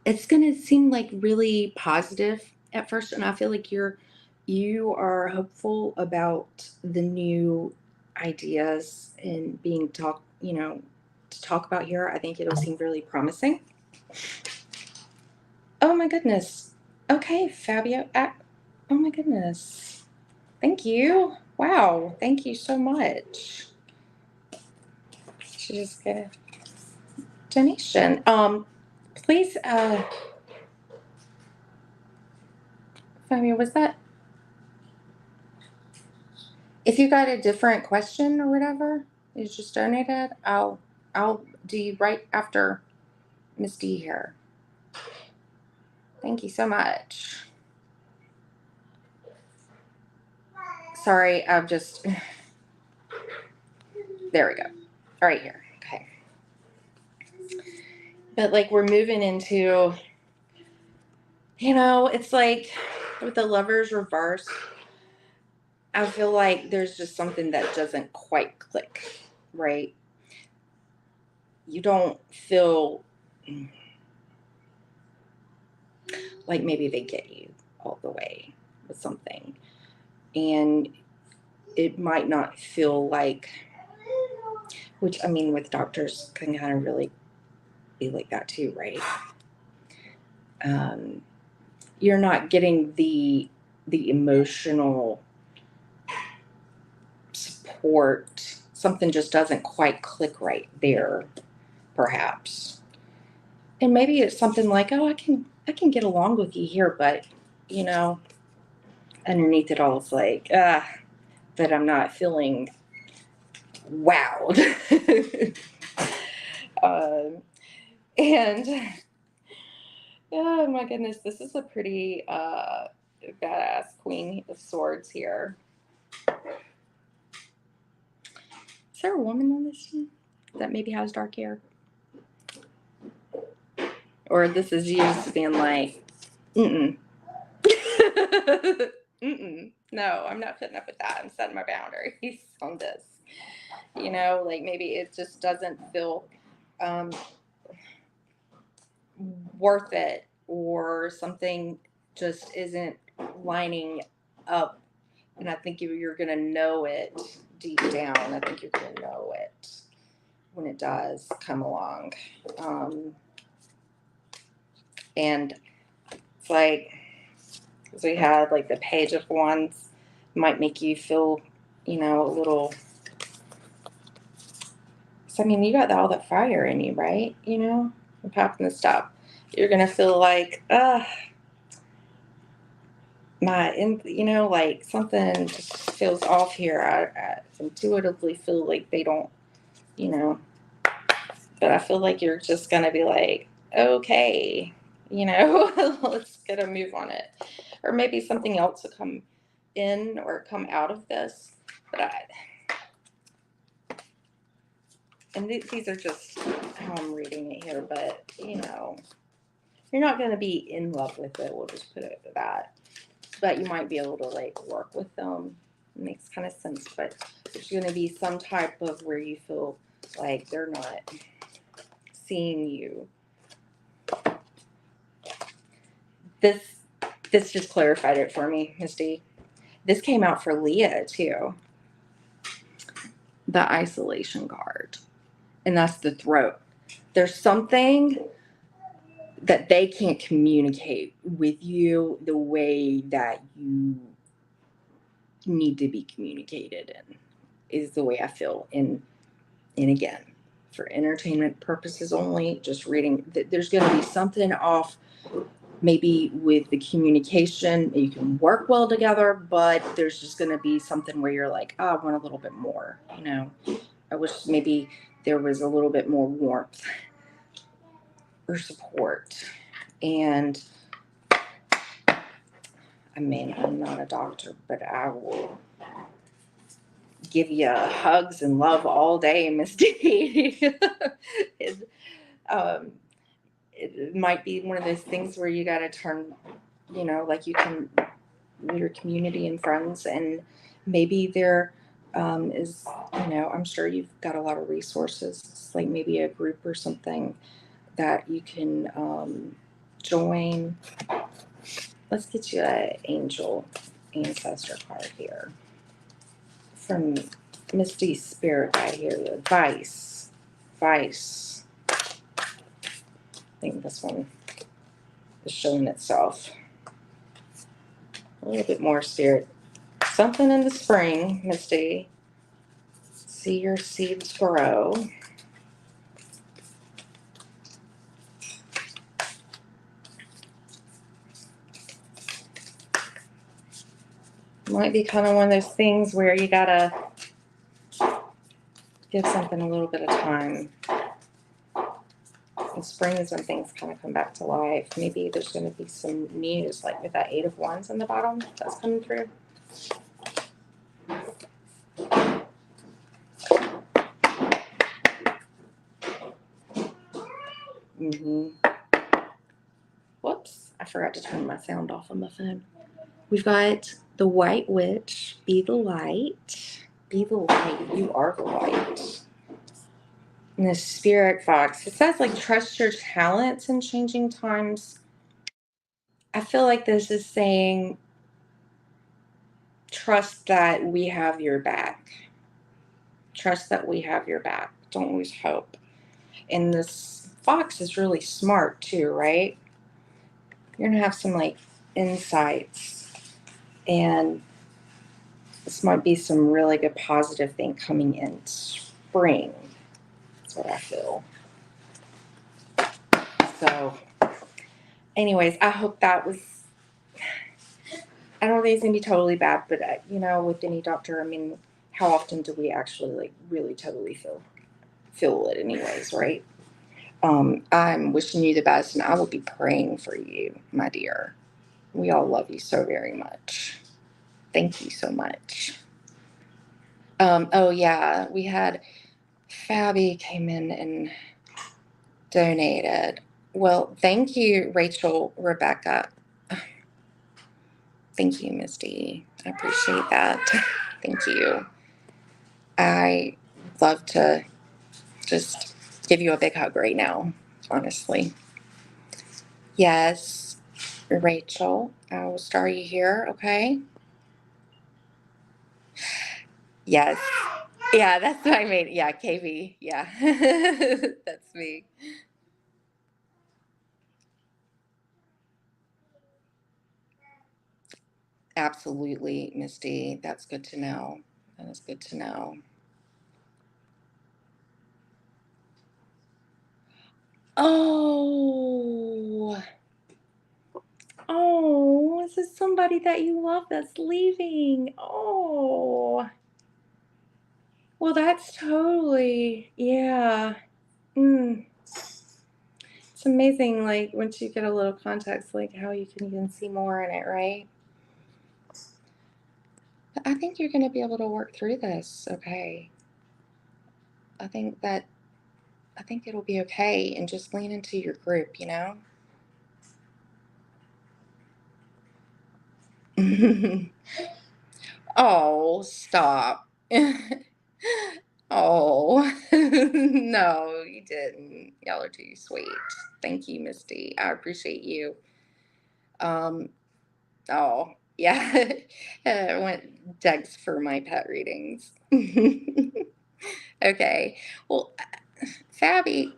it's going to seem like really positive at first, and I feel like you are hopeful about the new ideas and being to talk about here. I think it'll seem really promising. Oh my goodness. Okay, Fabio. Oh my goodness. Thank you. Wow. Thank you so much. She just get a donation. Please, Fabio, was that? If you got a different question or whatever, you just donated, I'll do you right after Miss D here. Thank you so much. Sorry, I'm just there we go. Right here. Okay. But like we're moving into, it's like with the Lovers reverse. I feel like there's just something that doesn't quite click, right? You don't feel like maybe they get you all the way with something. And it might not feel like, which I mean, with doctors can kind of really be like that too, right? Um, you're not getting the emotional support. Something just doesn't quite click right there, perhaps. And maybe it's something like, oh, I can get along with you here, but you know, underneath it all, it's like, that I'm not feeling wowed. um, and oh my goodness, this is a pretty badass Queen of Swords here. Is there a woman on this team that maybe has dark hair? Or this is you just being like, mm-mm. Mm-mm. No, I'm not putting up with that. I'm setting my boundaries on this. You know, like maybe it just doesn't feel um, worth it, or something just isn't lining up. And I think you're going to know it deep down. I think you're going to know it when it does come along. And it's like, because we had like the Page of Wands, might make you feel, a little. So, I mean, you got all that fire in you, right? And popping the stuff. You're going to feel like, like something just feels off here. I intuitively feel like they don't, you know, but I feel like you're just going to be like, okay, let's get a move on it. Or maybe something else will come in or come out of this. But these are just how I'm reading it here, but, you're not going to be in love with it. We'll just put it at that. But you might be able to like work with them. It makes kind of sense, but there's going to be some type of where you feel like they're not seeing you. This just clarified it for me, Misty. This came out for Leah too. The isolation card, and that's the throat. There's something that they can't communicate with you the way that you need to be communicated in, is the way I feel. And again, for entertainment purposes only, just reading, there's going to be something off maybe with the communication. You can work well together, but there's just going to be something where you're like, I want a little bit more. I wish maybe there was a little bit more warmth or support. And I mean, I'm not a doctor, but I will give you hugs and love all day, Misty. It might be one of those things where you got to turn, like you can, your community and friends, and maybe there is, I'm sure you've got a lot of resources. It's like maybe a group or something that you can join. Let's get you an angel ancestor card here from Misty Spirit right here. Vice. I think this one is showing itself. A little bit more spirit. Something in the spring, Misty. See your seeds grow. Might be kind of one of those things where you gotta give something a little bit of time. And spring is when things kind of come back to life. Maybe there's going to be some news, like with that 8 of Wands in the bottom that's coming through. Whoops, I forgot to turn my sound off on my phone. We've got The White Witch, be the light. Be the light. You are the light. And the Spirit Fox, it says like trust your talents in changing times. I feel like this is saying trust that we have your back. Trust that we have your back. Don't lose hope. And this fox is really smart too, right? You're going to have some like insights. And this might be some really good positive thing coming in spring. That's what I feel. So, anyways, I hope that was. I don't think it's gonna be totally bad, but with any doctor, I mean, how often do we actually like really totally feel it, anyways, right? I'm wishing you the best, and I will be praying for you, my dear. We all love you so very much. Thank you so much. Oh yeah, we had Fabi came in and donated. Well, thank you, Rachel, Rebecca. Thank you, Misty. I appreciate that. Thank you. I love to just give you a big hug right now, honestly. Yes, Rachel, I will start you here, okay? Yes. Yeah, that's what I made. Yeah, KB. Yeah, that's me. Absolutely, Misty. That's good to know. That is good to know. Oh, oh, this is somebody that you love that's leaving. Oh, well, that's totally, yeah. Mm. It's amazing, like, once you get a little context, like, how you can even see more in it, right? But I think you're going to be able to work through this, okay? I think that, I think it'll be okay, and just lean into your group, Oh, stop. Oh, no, you didn't. Y'all are too sweet. Thank you, Misty. I appreciate you. Um, oh, yeah. I went Dex for my pet readings. Okay. Well, Fabi,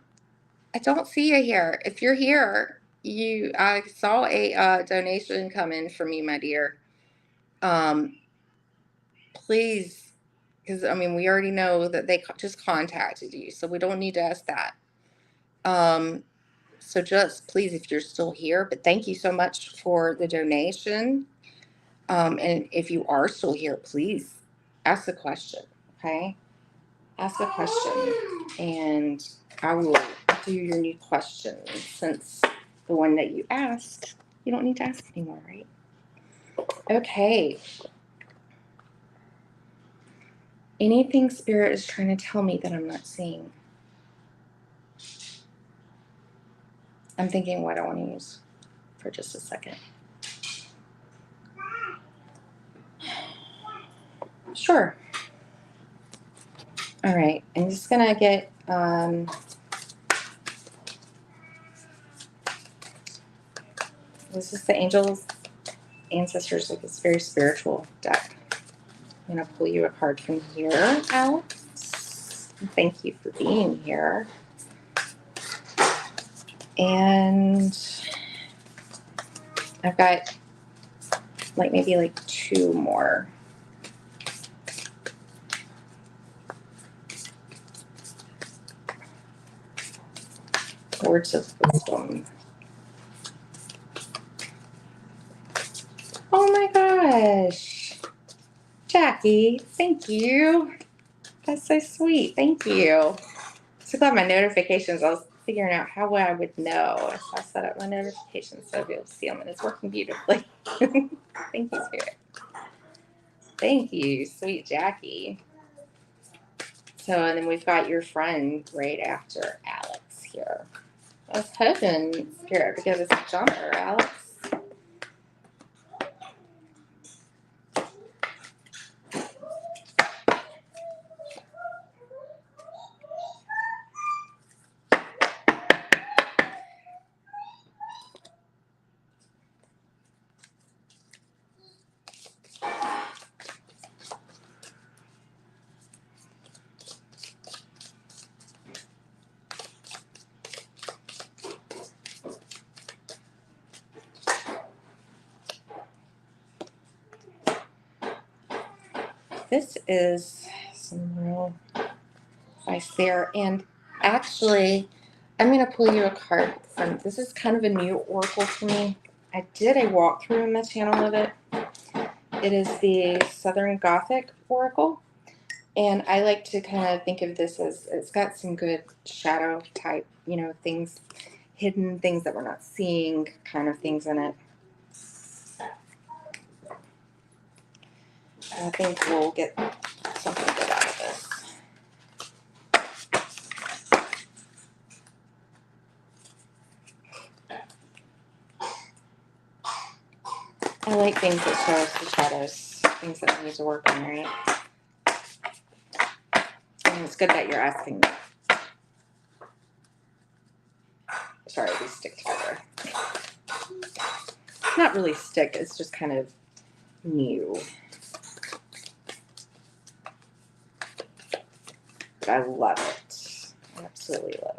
I don't see you here. If you're here, I saw a donation come in from you, my dear. Please, because I mean, we already know that they just contacted you, so we don't need to ask that. So just please, if you're still here, but thank you so much for the donation. And if you are still here, please ask the question, okay? Ask a question, and I will do your new question since the one that you asked, you don't need to ask anymore, right? Okay. Anything Spirit is trying to tell me that I'm not seeing? I'm thinking what I want to use for just a second. Sure. All right. I'm just going to get, this is the Angels Ancestors, like it's very spiritual deck. I'm going to pull you a card from here, Alex. Thank you for being here. And I've got maybe two more. Words of wisdom. Oh my gosh. Jackie, thank you. That's so sweet. Thank you. So glad my notifications, I was figuring out how I would know. So I set up my notifications so I'll be able to see them, and it's working beautifully. Thank you, Spirit. Thank you, sweet Jackie. So, and then we've got your friend right after Alex here. I was hoping, Spirit, because it's a jumper, Alex. this is some real advice there. And actually, I'm going to pull you a card from, this is kind of a new oracle for me. I did a walkthrough in my channel of it. It is the Southern Gothic Oracle. And I like to kind of think of this as, it's got some good shadow type, things, hidden things that we're not seeing kind of things in it. I think we'll get something good out of this. I like things that show us the shadows, things that we need to work on, right? And it's good that you're asking me. Sorry, these stick together. Not really stick, it's just kind of new. But I love it. I absolutely love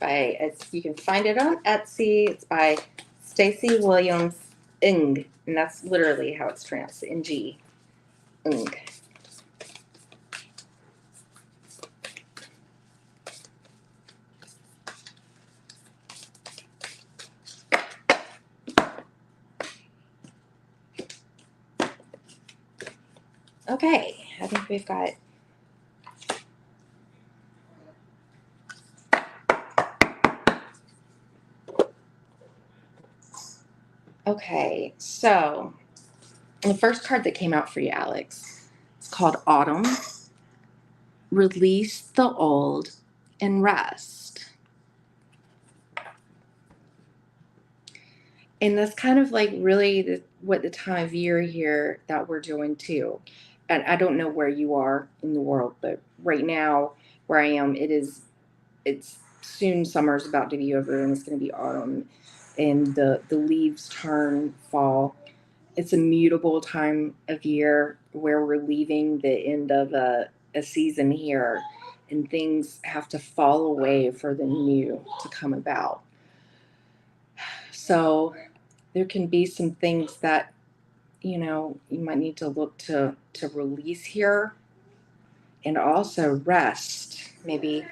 it. You can find it on Etsy. It's by Stacey Williams Ng, and that's literally how it's pronounced, Ng. Ng. Okay, I think we've got okay, so the first card that came out for you, Alex, it's called Autumn. Release the old and rest. And that's kind of like really what the time of year here that we're doing too. And I don't know where you are in the world, but right now where I am, it's soon summer's about to be over and it's going to be autumn and the leaves turn fall. It's a mutable time of year where we're leaving the end of a season here and things have to fall away for the new to come about. So there can be some things that, you might need to look to release here and also rest. Maybe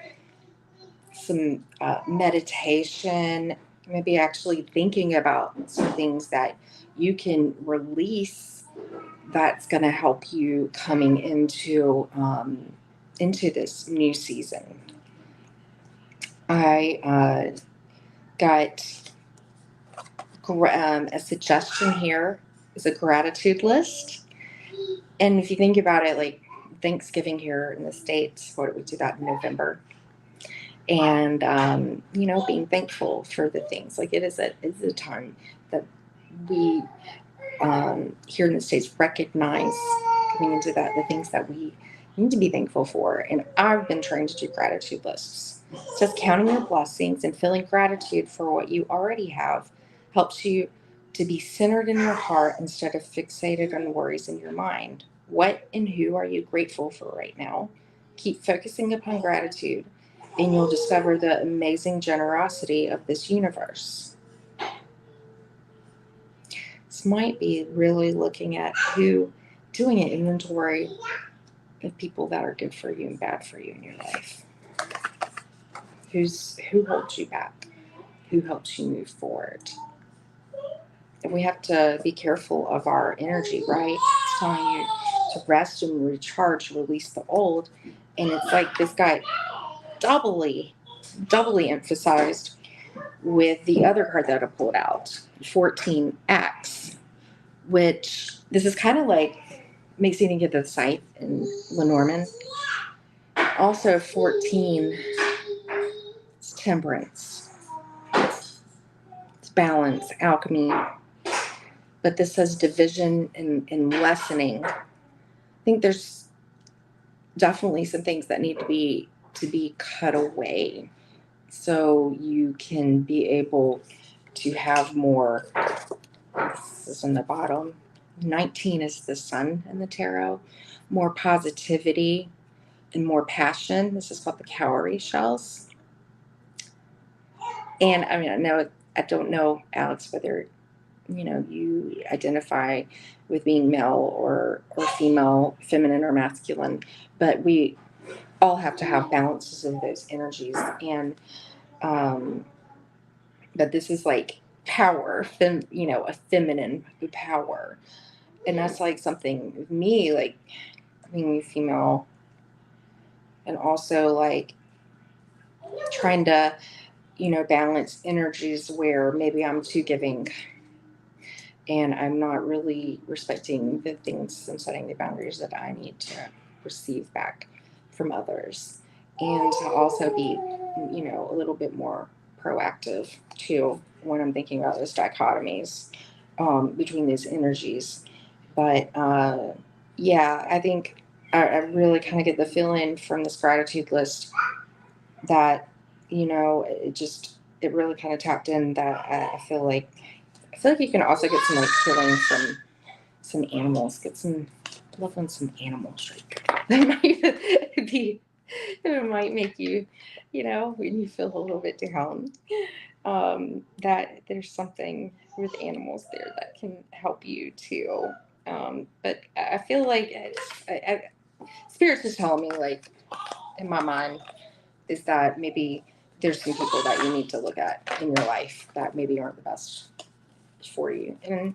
some meditation, maybe actually thinking about some things that you can release that's going to help you coming into this new season. I got a suggestion here is a gratitude list. And if you think about it, like Thanksgiving here in the States, what did we do that in November? And, being thankful for the things. Like it's a time that we here in the States recognize coming into that, the things that we need to be thankful for. And I've been trying to do gratitude lists. It says counting your blessings and feeling gratitude for what you already have helps you to be centered in your heart instead of fixated on worries in your mind. What and who are you grateful for right now? Keep focusing upon gratitude and you'll discover the amazing generosity of this universe. This might be really looking at doing an inventory of people that are good for you and bad for you in your life. Who holds you back? Who helps you move forward? And we have to be careful of our energy, right? It's telling you to rest and recharge, release the old. And it's like this got doubly emphasized with the other card that I pulled out, 14 Acts, which this is kind of like, makes you think of the site in Lenormand. Also 14, it's temperance, it's balance, alchemy. But this says division and lessening. I think there's definitely some things that need to be cut away so you can be able to have more. This is on the bottom. 19 is the sun in the tarot. More positivity and more passion. This is called the cowrie shells. And I mean, I don't know, Alex, whether you identify with being male or female, feminine or masculine, but we all have to have balances of those energies. And but this is like power, a feminine power. And that's like something with me, like being female, and also like trying to, balance energies where maybe I'm too giving and I'm not really respecting the things and setting the boundaries that I need to receive back from others. And to also be, a little bit more proactive too when I'm thinking about those dichotomies between these energies. But yeah, I think I really kind of get the feeling from this gratitude list that, it really kind of tapped in that I feel like you can also get some like healing from some animals. Get some love on some animals right there. That might be, it might make you, when you feel a little bit down, that there's something with animals there that can help you too. But I feel like spirits is telling me, like, in my mind, is that maybe there's some people that you need to look at in your life that maybe aren't the best for you. And,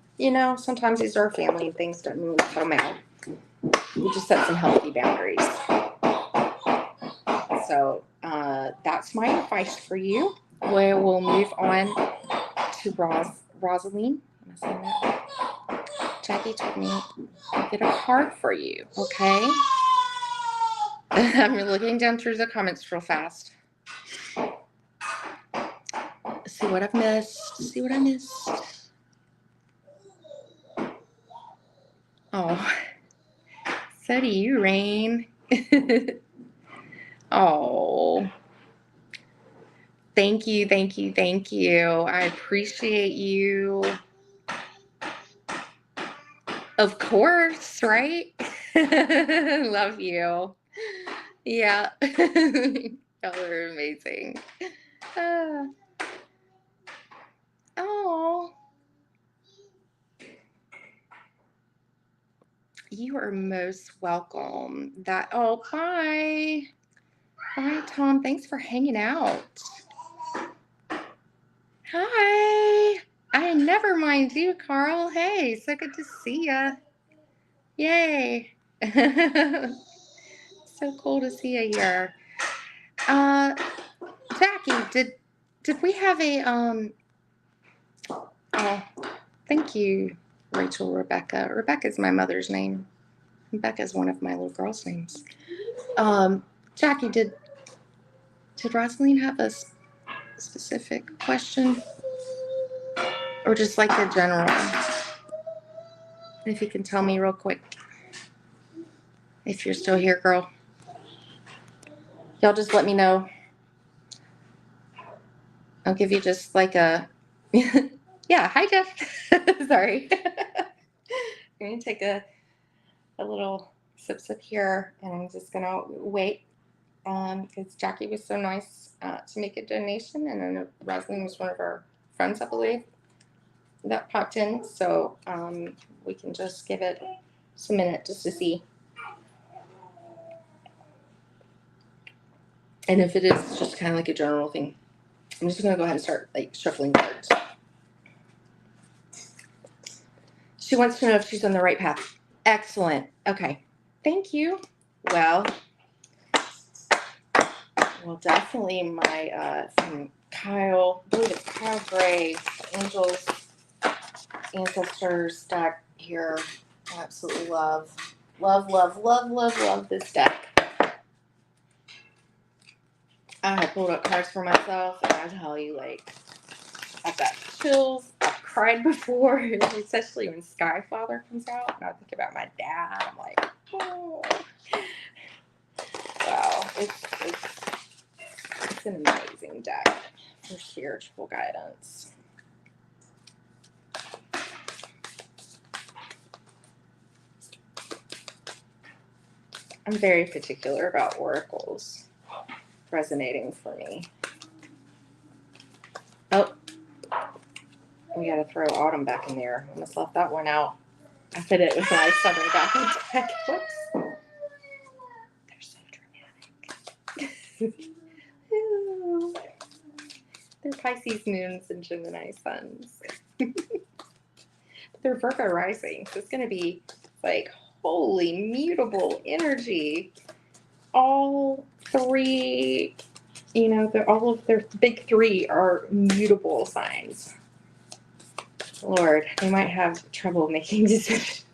sometimes these are family and things don't really come out. We just set some healthy boundaries. So that's my advice for you. We'll move on to Rosaline. Am I saying that? Jackie told me I'll get a card for you, okay? I'm looking down through the comments real fast. See what I've missed. See what I missed. Oh, so do you, Rain. Oh, thank you, thank you, thank you. I appreciate you. Of course, right? Love you. Yeah. Y'all are amazing. Oh, you are most welcome. Bye. Bye, Tom. Thanks for hanging out. Hi. I never mind you, Carl. Hey, so good to see ya. Yay. So cool to see you here. Jackie, did we have a oh, thank you, Rachel Rebecca. Rebecca's my mother's name. Rebecca's one of my little girls' names. Jackie, did Rosaline have a specific question? Or just like a general? If you can tell me real quick. If you're still here, girl. Y'all just let me know. I'll give you just like a... Yeah, hi, Jeff. Sorry. I'm going to take a little sip here, and I'm just going to wait because Jackie was so nice to make a donation, and then Rosaline was one of our friends, I believe, that popped in. So we can just give it just a minute just to see. And if it is just kind of like a general thing, I'm just going to go ahead and start like shuffling cards. She wants to know if she's on the right path. Excellent. Okay. Thank you. Well, definitely my from Kyle, I believe it's Kyle Gray, Angels, Ancestors deck here. I absolutely love this deck. I pulled up cards for myself, and I tell you, like, I've got chills. I've cried before, especially when Skyfather comes out, and I think about my dad. I'm like, oh. Wow, it's an amazing deck for spiritual guidance. I'm very particular about oracles resonating for me. Oh, We got to throw Autumn back in there. I almost left that one out. I put it with my Southern got the deck. Whoops. They're so dramatic. Ooh. They're Pisces moons and Gemini suns. They're Virgo rising. So it's going to be like holy mutable energy. All three, all of their big three are mutable signs. Lord, they might have trouble making decisions.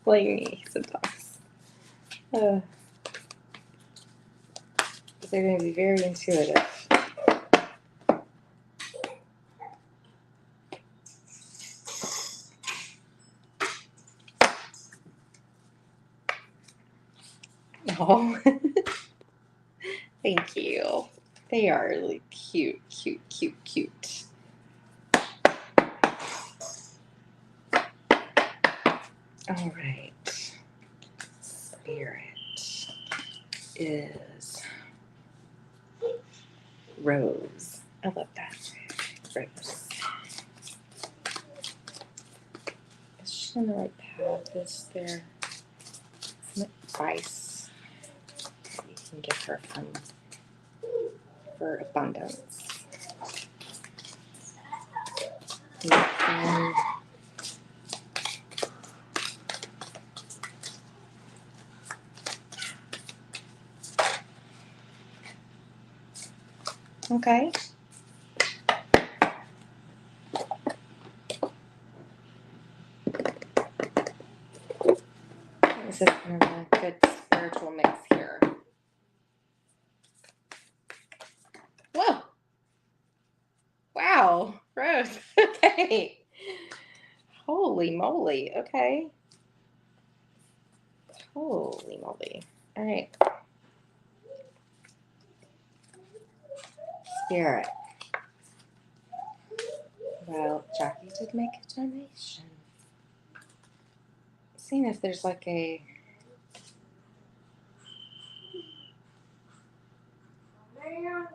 Like me sometimes. They're going to be very intuitive. Oh, thank you. They are really cute, cute, cute, cute. All right. Spirit is Rose. I love that. Rose. Is she on the right path? Is there some advice you can give her for abundance? Okay. This is kind of a good spiritual mix here. Whoa. Wow. Rose. Okay. Holy moly. Okay. Holy moly. All right. Spirit. Well, Jackie did make a donation. Seeing if there's like a... I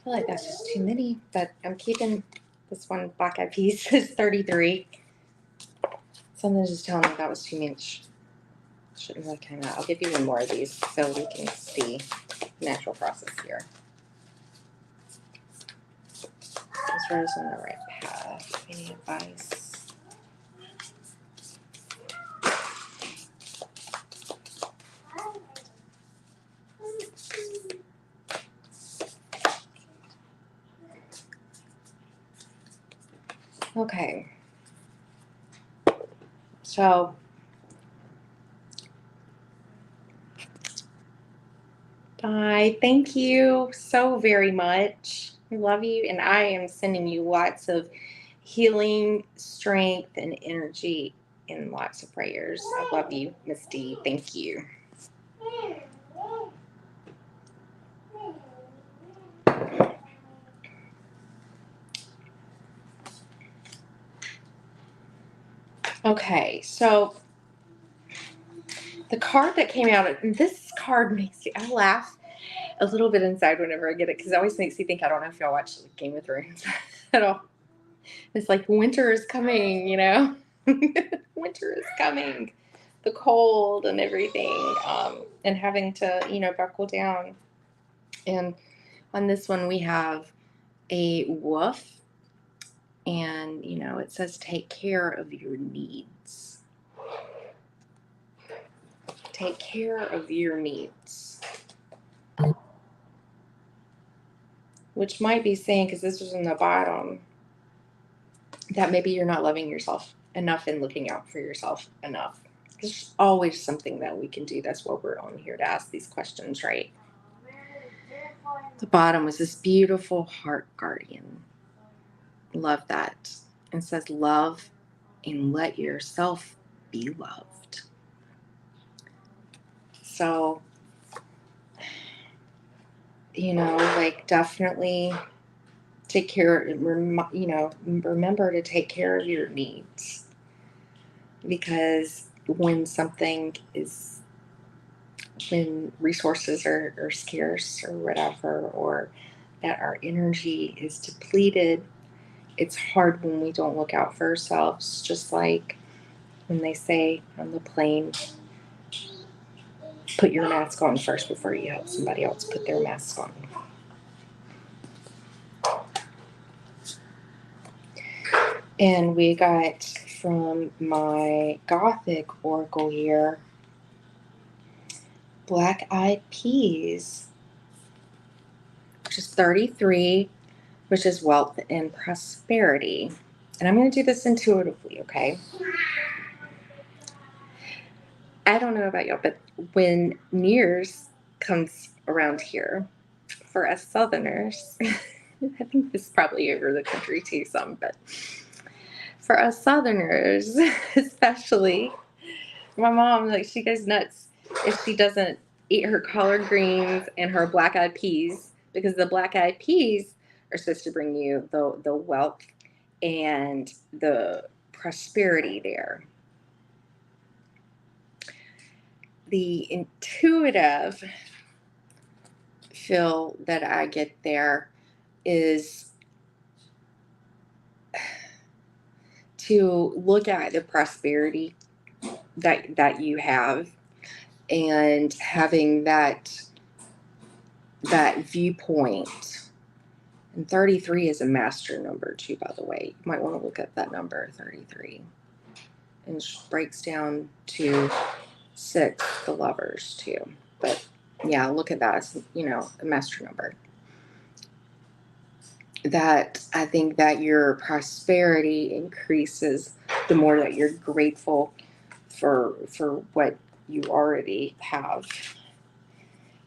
feel like that's just too many, but I'm keeping this one. Black Eyed Peas is 33. Something's just telling me that was too much. Shouldn't really come out. I'll give you one more of these so we can see the natural process here. Is Rose on the right path? Any advice? Okay. So Di, thank you so very much. I love you, and I am sending you lots of healing, strength, and energy, and lots of prayers. I love you, Miss D. Thank you. Okay, so the card that came out, this card makes me, I laugh a little bit inside whenever I get it, because it always makes me think, I don't know if y'all watch Game of Thrones at all. It's like winter is coming, winter is coming, the cold and everything, and having to, buckle down. And on this one, we have a wolf, and, it says take care of your needs. Take care of your needs. Which might be saying, because this was in the bottom, that maybe you're not loving yourself enough and looking out for yourself enough. There's always something that we can do. That's what we're on here to ask these questions, right? The bottom was this beautiful heart guardian. Love that. It says love and let yourself be loved. So, definitely take care, remember to take care of your needs. Because when something is when resources are scarce or whatever, or that our energy is depleted, it's hard when we don't look out for ourselves. Just like when they say on the plane, put your mask on first before you help somebody else put their mask on. And we got from my Gothic oracle here, Black Eyed Peas, which is 33, which is wealth and prosperity. And I'm going to do this intuitively, okay? I don't know about y'all, but when New Year's comes around here, for us Southerners, I think this is probably over the country too, some, but for us Southerners, especially, my mom, like, she goes nuts if she doesn't eat her collard greens and her black-eyed peas, because the black-eyed peas are supposed to bring you the wealth and the prosperity there. The intuitive feel that I get there is to look at the prosperity that you have, and having that viewpoint. And 33 is a master number too, by the way. You might want to look at that number, 33. And it breaks down to 6, the lovers too. But yeah, look at that as, a master number. That I think that your prosperity increases the more that you're grateful for what you already have.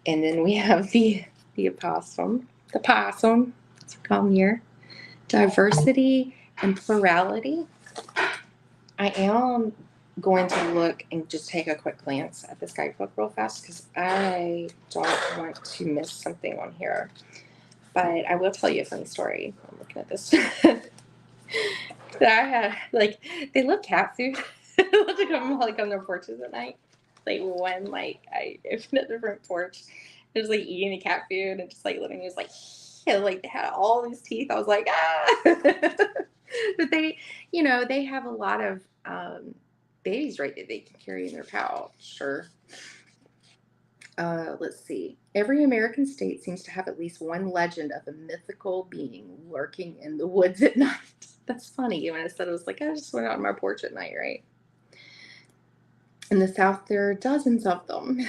And then we have the opossum, the possum, that's what we call them here. Diversity and plurality. I am going to look and just take a quick glance at this guidebook real fast, because I don't want to miss something on here. But I will tell you a funny story. I'm looking at this. That I had, like, they love cat food. They love to come, like, on their porches at night. Like, when, like, I opened up the front porch, it was, like, eating the cat food and just, like, living, it was, like, they had all these teeth. I was like, ah! But they, they have a lot of babies, right, that they can carry in their pouch. Sure. Let's see. Every American state seems to have at least one legend of a mythical being lurking in the woods at night. That's funny. When I said, it was like, I just went out on my porch at night, right? In the South, there are dozens of them.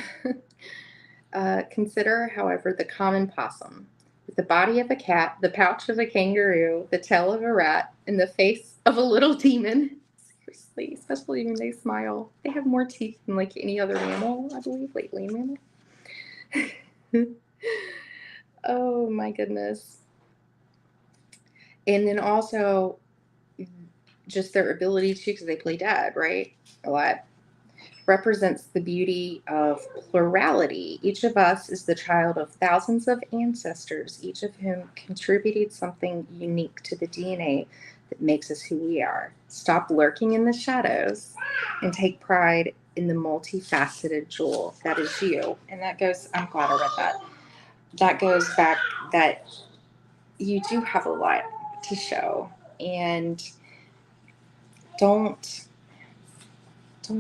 Consider, however, the common possum, with the body of a cat, the pouch of a kangaroo, the tail of a rat, and the face of a little demon. Seriously, especially when they smile. They have more teeth than, like, any other mammal, I believe, like land mammal. Oh my goodness. And then also just their ability to, because they play dead, right? A lot. Represents the beauty of plurality. Each of us is the child of thousands of ancestors, each of whom contributed something unique to the DNA that makes us who we are. Stop lurking in the shadows and take pride in the multifaceted jewel that is you. And that goes, I'm glad I read that. That goes back that you do have a lot to show, and don't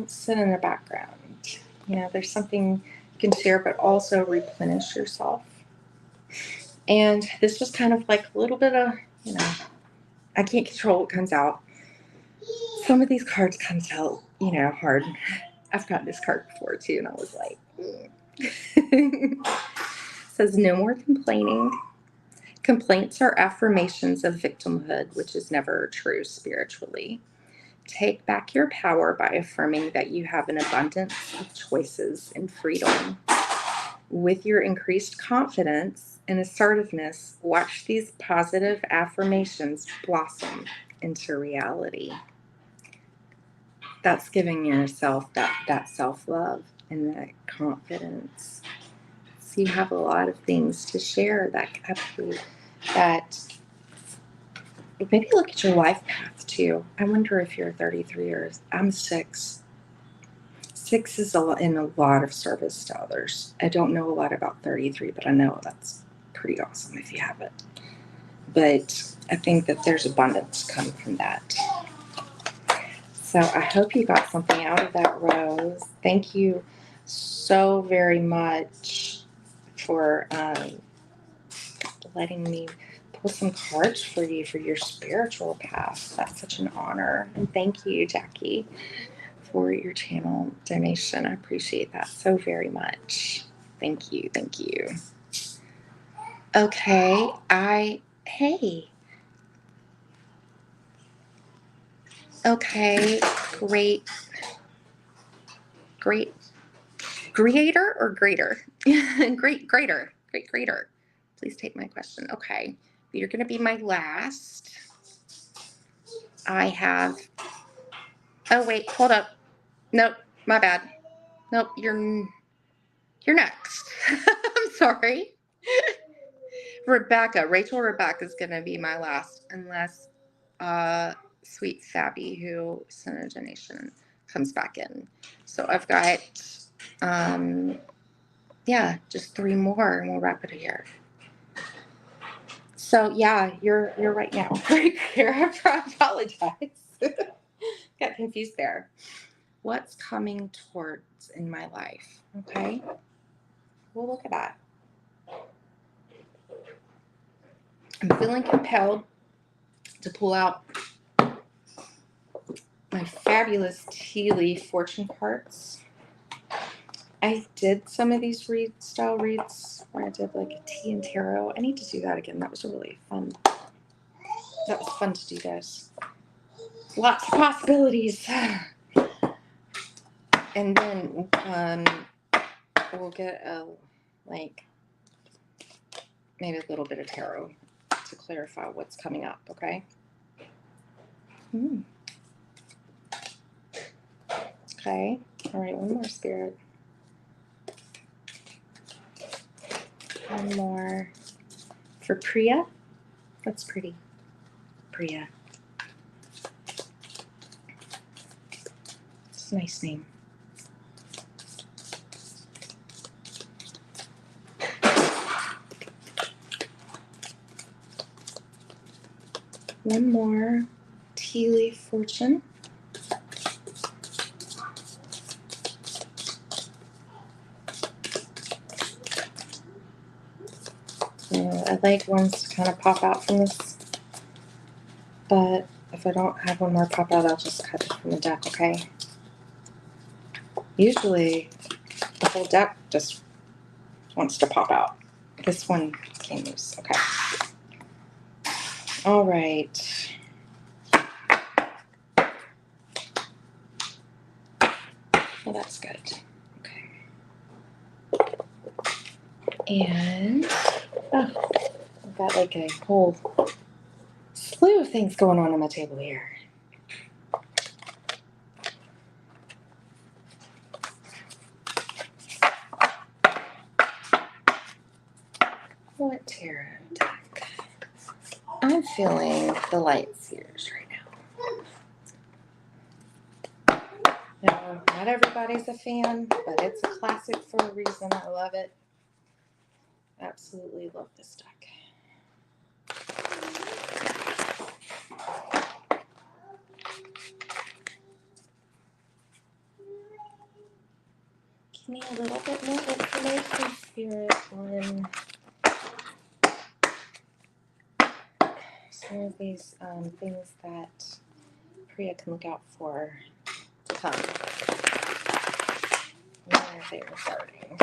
sit in the background. There's something you can share, but also replenish yourself. And this was kind of like a little bit of, I can't control what comes out. Some of these cards comes out, hard. I've gotten this card before too, and I was like, Says no more complaining. Complaints are affirmations of victimhood, which is never true spiritually. Take back your power by affirming that you have an abundance of choices and freedom. With your increased confidence and assertiveness, watch these positive affirmations blossom into reality. That's giving yourself that self-love and that confidence. So you have a lot of things to share that maybe look at your life path too. I wonder if you're 33 or I'm 6 6 is in a lot of service to others. I don't know a lot about 33, but I know that's pretty awesome if you have it. But I think that there's abundance coming from that. So I hope you got something out of that, Rose. Thank you so very much for letting me pull some cards for you for your spiritual path. That's such an honor. And thank you, Jackie, for your channel donation. I appreciate that so very much. Thank you. Thank you. Okay. Hey. Okay. Great. Creator or greater? Greater. Please take my question. Okay. You're going to be my last. I have. Oh, wait. Hold up. Nope. My bad. Nope. You're next. I'm sorry. Rachel Rebecca is going to be my last, unless Sweet Fabby, who sent a donation, comes back in. So I've got, just 3 more, and we'll wrap it here. So yeah, you're right now. Right here. I apologize. Got confused there. What's coming towards in my life? Okay. We'll look at that. I'm feeling compelled to pull out my fabulous tea leaf fortune cards. I did some of these style reads where I did like a tea and tarot. I need to do that again. That was really fun. That was fun to do those. Lots of possibilities. And then we'll get maybe a little bit of tarot to clarify what's coming up, okay? Okay. All right, one more, Spirit. One more for Priya. That's pretty. Priya. It's a nice name. One more tea leaf fortune. I like ones to kind of pop out from this, but if I don't have one more pop out, I'll just cut it from the deck, okay? Usually the whole deck just wants to pop out. This one came loose, okay. All right. Well, that's good. Okay. And I've got like a whole slew of things going on my table here. What tarot deck? I'm feeling the light seers right now. No, not everybody's a fan, but it's a classic for a reason. I love it. Absolutely love this deck. Give me a little bit more information, Spirit, on some of these things that Priya can look out for to come. Where are they regarding?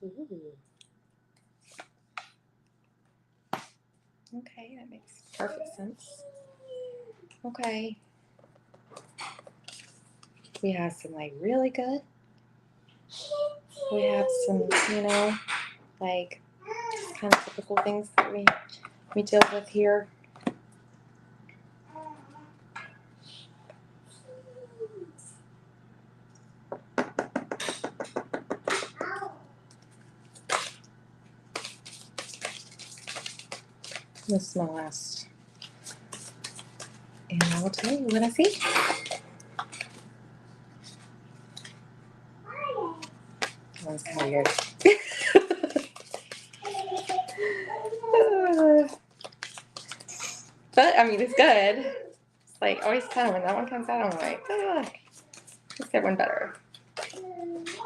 Ooh. Okay, that makes perfect sense. Okay. We have some like really good We have some, like kind of typical things that we deal with here. This is my last, and I will tell you what I see. That one's kind of weird. But I mean, it's good. It's like always kind of when that one comes out, I'm like, let's get one better.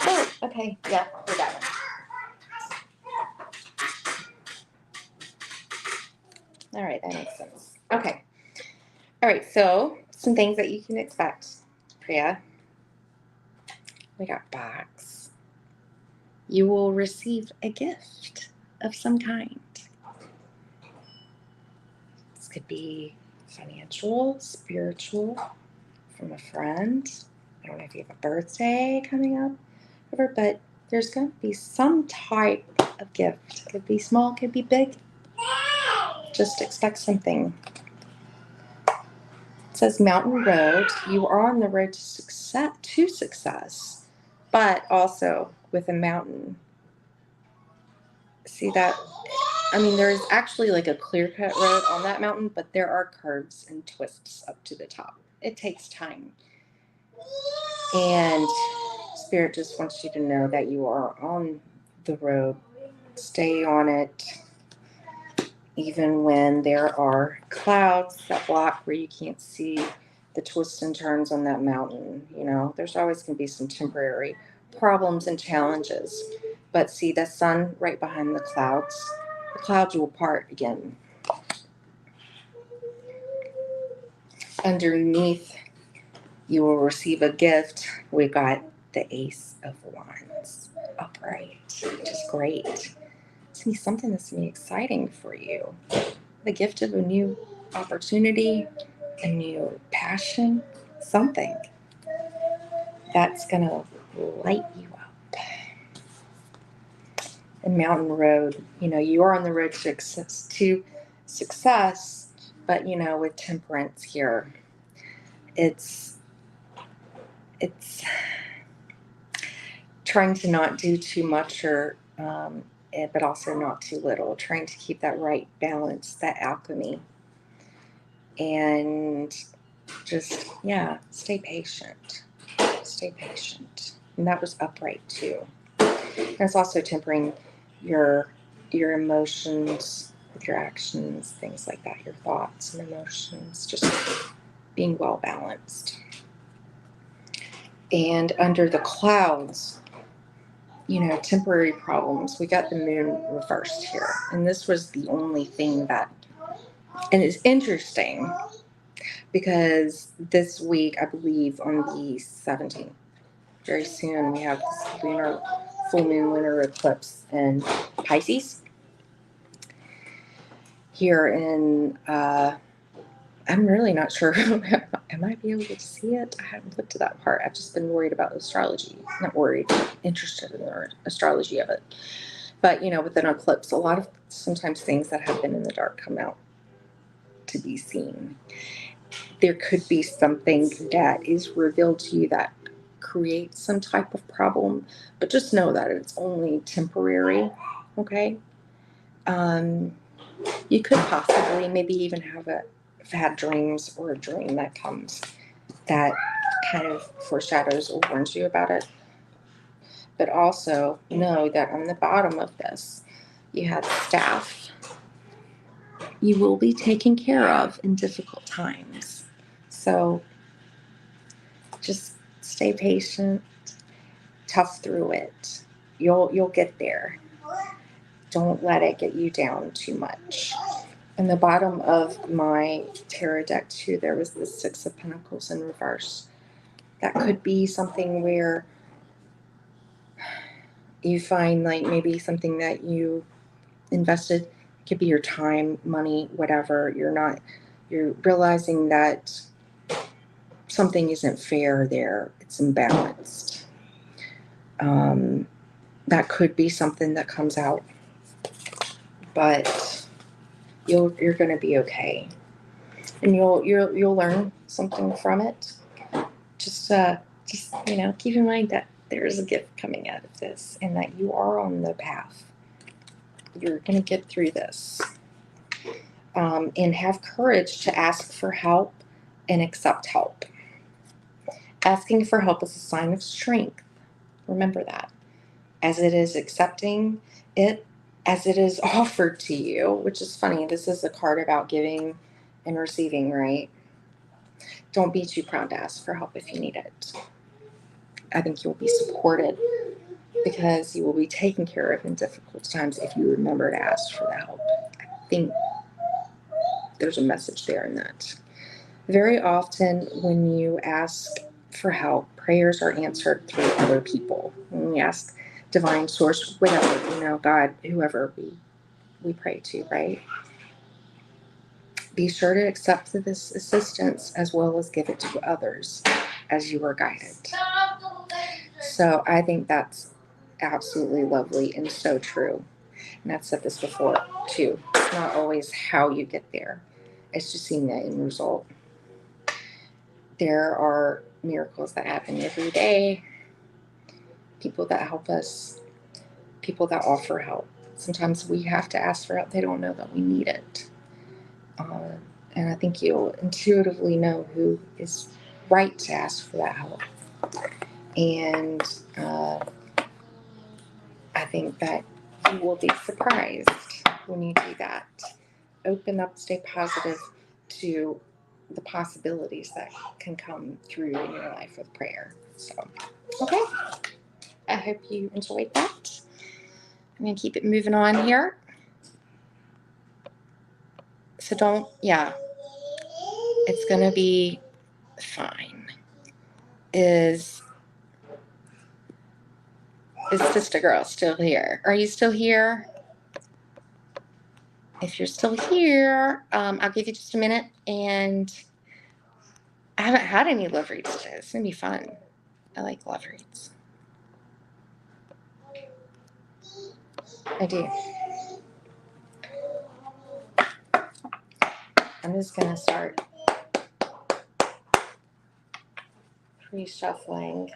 Oh, okay, yeah, we got one. All right, that makes sense. Okay. All right, so some things that you can expect, Priya. We got box. You will receive a gift of some kind. This could be financial, spiritual, from a friend. I don't know if you have a birthday coming up, whatever, but there's going to be some type of gift. Could be small, could be big. Just expect something. It says Mountain Road. You are on the road to success, but also with a mountain. See that? I mean, there's actually like a clear-cut road on that mountain, but there are curves and twists up to the top. It takes time. And Spirit just wants you to know that you are on the road. Stay on it. Even when there are clouds that block where you can't see the twists and turns on that mountain, there's always going to be some temporary problems and challenges. But see the sun right behind the clouds will part again. Underneath, you will receive a gift. We got the Ace of Wands upright, which is great. It's going to be something that's going to be exciting for you. The gift of a new opportunity, a new passion, something that's going to light you up. And Mountain Road, you are on the road to success, but with temperance here, it's trying to not do too much but also not too little, trying to keep that right balance, that alchemy. And just, stay patient. Stay patient. And that was upright too. And it's also tempering your emotions with your actions, things like that, your thoughts and emotions, just being well balanced. And under the clouds, temporary problems. We got the moon reversed here. And this was the only thing and it's interesting because this week, I believe on the 17th, very soon, we have this full moon lunar eclipse in Pisces. Here in, I'm really not sure. I might be able to see it. I haven't looked at that part. I've just been worried about astrology. Not worried, interested in the astrology of it. But, with an eclipse, sometimes things that have been in the dark come out to be seen. There could be something that is revealed to you that creates some type of problem, but just know that it's only temporary, okay? You could possibly maybe even have had dreams or a dream that comes that kind of foreshadows or warns you about it. But also know that on the bottom of this, you have staff. You will be taken care of in difficult times. So just stay patient, tough through it. You'll get there. Don't let it get you down too much. In the bottom of my tarot deck too, there was the Six of Pentacles in reverse. That could be something where you find like maybe something that you invested, it could be your time, money, whatever. You're realizing that something isn't fair there. It's imbalanced. that could be something that comes out, but you're going to be okay, and you'll learn something from it. Just keep in mind that there is a gift coming out of this, and that you are on the path. You're going to get through this, and have courage to ask for help and accept help. Asking for help is a sign of strength. Remember that. As it is accepting it, as it is offered to you, which is funny. This is a card about giving and receiving, right? Don't be too proud to ask for help if you need it. I think you'll be supported because you will be taken care of in difficult times if you remember to ask for the help. I think there's a message there in that. Very often when you ask for help, prayers are answered through other people. When we ask divine source, whatever, God, whoever we pray to, right? Be sure to accept this assistance as well as give it to others as you are guided. So I think that's absolutely lovely and so true. And I've said this before too. It's not always how you get there. It's just seeing that end result. There are miracles that happen every day. People that help us. People that offer help. Sometimes we have to ask for help. They don't know that we need it. And I think you'll intuitively know who is right to ask for that help. And I think that you will be surprised when you do that. Open up, stay positive to the possibilities that can come through in your life with prayer. So, okay. I hope you enjoyed that. I'm going to keep it moving on here. So it's going to be fine. Is Sister Girl still here? Are you still here? If you're still here, I'll give you just a minute. And I haven't had any love reads today. It's going to be fun. I like love reads. I do. I'm just going to start reshuffling.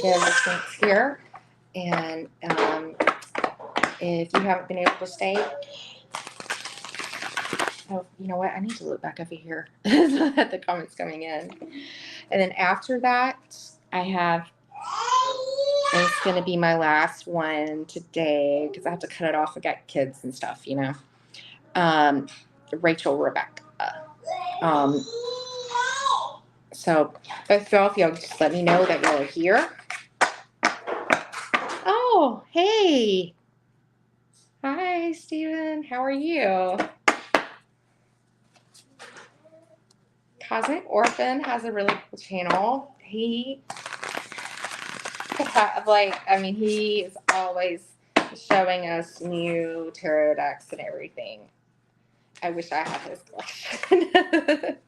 Get everything here. And if you haven't been able to stay, oh, you know what? I need to look back over here at the comments coming in. And then after that, it's going to be my last one today because I have to cut it off. I got kids and stuff, Rachel, Rebecca. So both of y'all just let me know that y'all are here. Oh, hey. Hi, Steven. How are you? Cosmic Orphan has a really cool channel. He is always showing us new tarot decks and everything. I wish I had his collection.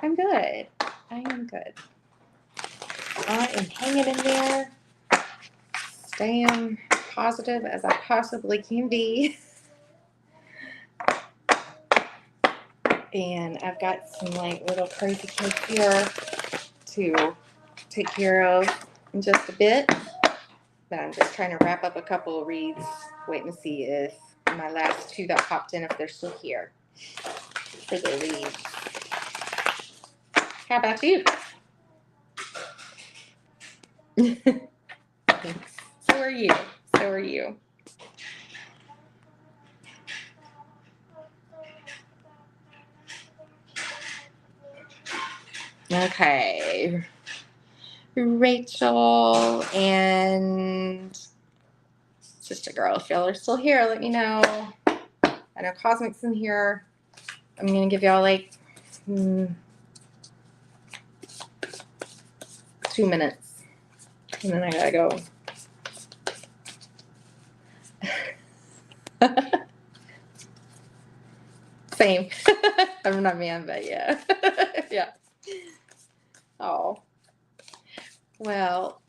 I'm good. I am good. I am hanging in there, staying positive as I possibly can be. And I've got some little crazy kids here to take care of in just a bit. But I'm just trying to wrap up a couple of reads, waiting to see if my last two that popped in, if they're still here for the read. How about you? Thanks. So are you. Okay. Rachel and Sister Girl, if y'all are still here, let me know. I know Cosmic's in here. I'm going to give y'all 2 minutes. And then I gotta go. Same. I'm not man, but yeah. Yeah. Oh. Well,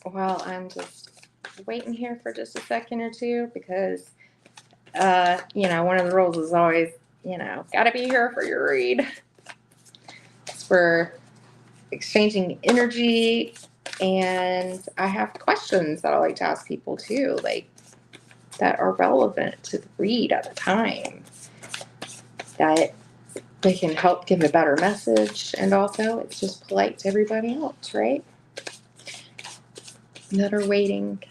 while I'm just waiting here for just a second or two, because, one of the rules is always, got to be here for your read. It's for exchanging energy, and I have questions that I like to ask people too, like that are relevant to the read at the time, that they can help give a better message, and also it's just polite to everybody else, right? That are waiting.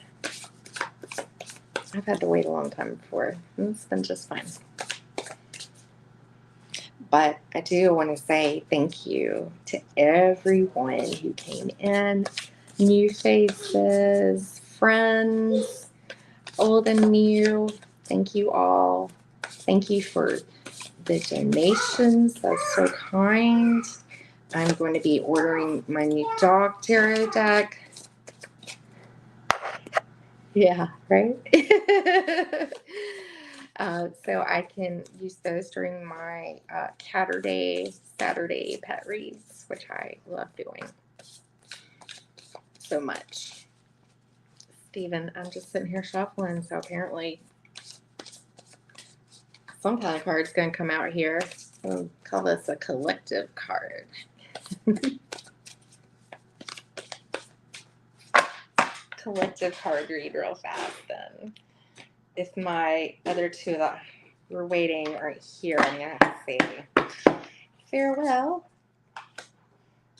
I've had to wait a long time before, and it's been just fine. But I do want to say thank you to everyone who came in, new faces, friends, old and new. Thank you all. Thank you for the donations. That's so kind. I'm going to be ordering my new dog tarot deck. Yeah, right? So I can use those during my Saturday pet reads, which I love doing so much. Steven, I'm just sitting here shuffling, so apparently some kind of card's going to come out here. We'll call this a collective card. Collective card read real fast then. If my other two that were waiting aren't here, I'm going to have to say farewell.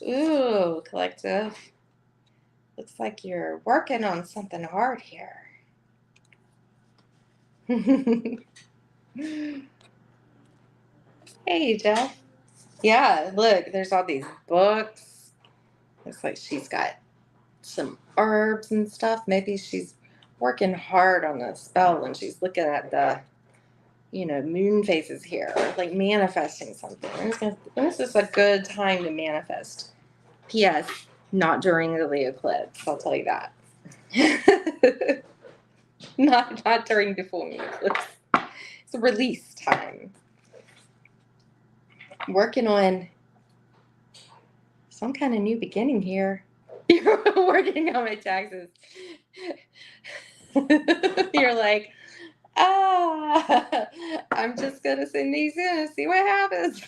Ooh, collective. Looks like you're working on something hard here. Hey, Jeff. Yeah, look, there's all these books. Looks like she's got some herbs and stuff. Maybe she's working hard on a spell and she's looking at the, moon phases here, like manifesting something. This is a good time to manifest. P.S. Not during the eclipse, I'll tell you that. not during the full moon eclipse. It's a release time. Working on some kind of new beginning here. You're working on my taxes. You're like, I'm just going to send these in and see what happens.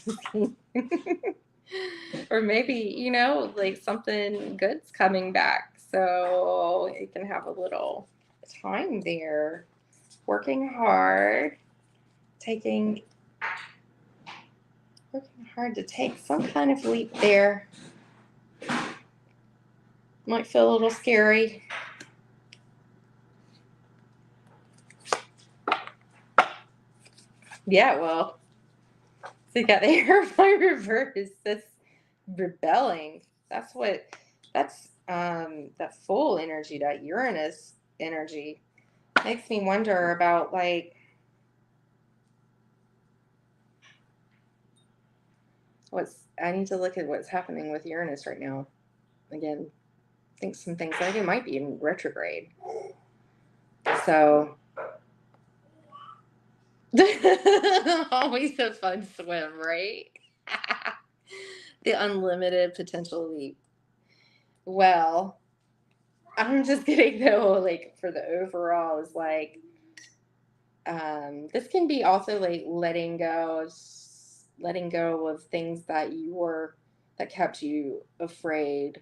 Or maybe, like something good's coming back. So you can have a little time there. Working hard. Working hard to take some kind of leap there. Might feel a little scary. Yeah, well, so you got the airplane reverse. That's rebelling. That's that full energy, that Uranus energy. Makes me wonder about, like, I need to look at what's happening with Uranus right now. Again, I think some things, like, it might be in retrograde. So, always a fun swim, right? The unlimited potential leap. Well, I'm just kidding though, like, for the overall is like, this can be also like letting go of things that that kept you afraid,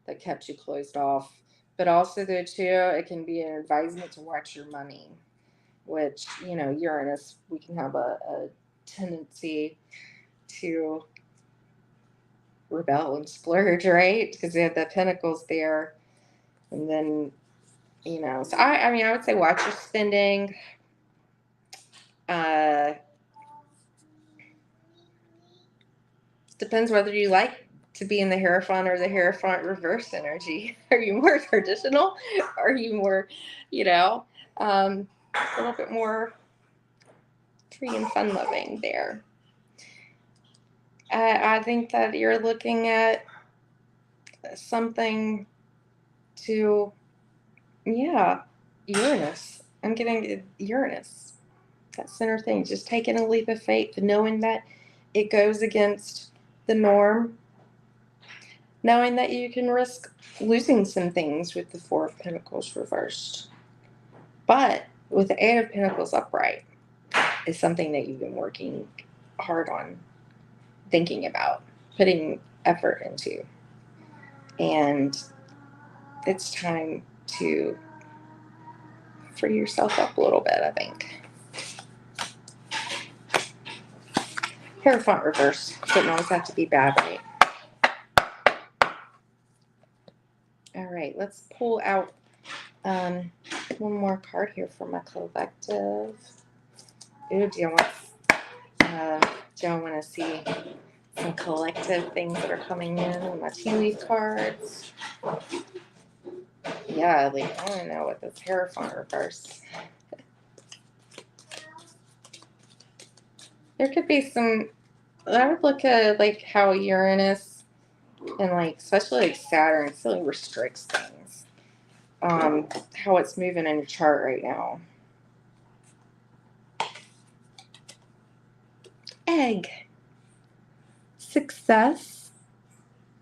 that kept you closed off. But also though too, it can be an advisement to watch your money, which, Uranus, we can have a tendency to rebel and splurge, right? Because they have the pentacles there. And then, so I would say watch your spending. Depends whether you like to be in the Hierophant or the Hierophant reverse energy. Are you more traditional? Are you more, a little bit more free and fun loving there? I think that you're looking at something to, Uranus. I'm getting Uranus. That center thing, just taking a leap of faith, knowing that it goes against the norm. knowing that you can risk losing some things with the Four of Pentacles reversed. But with the Eight of Pentacles upright, is something that you've been working hard on, thinking about, putting effort into. And it's time to free yourself up a little bit, I think. Hierophant reverse. Doesn't always have to be bad, right? All right, let's pull out one more card here for my collective. Ooh, do y'all want to see some collective things that are coming in with my tea leaf cards? Yeah, like I want to know what this Hierophant reverse. There could be some. I would look at like how Uranus and like especially like Saturn really restricts things. How it's moving in your chart right now. Egg. Success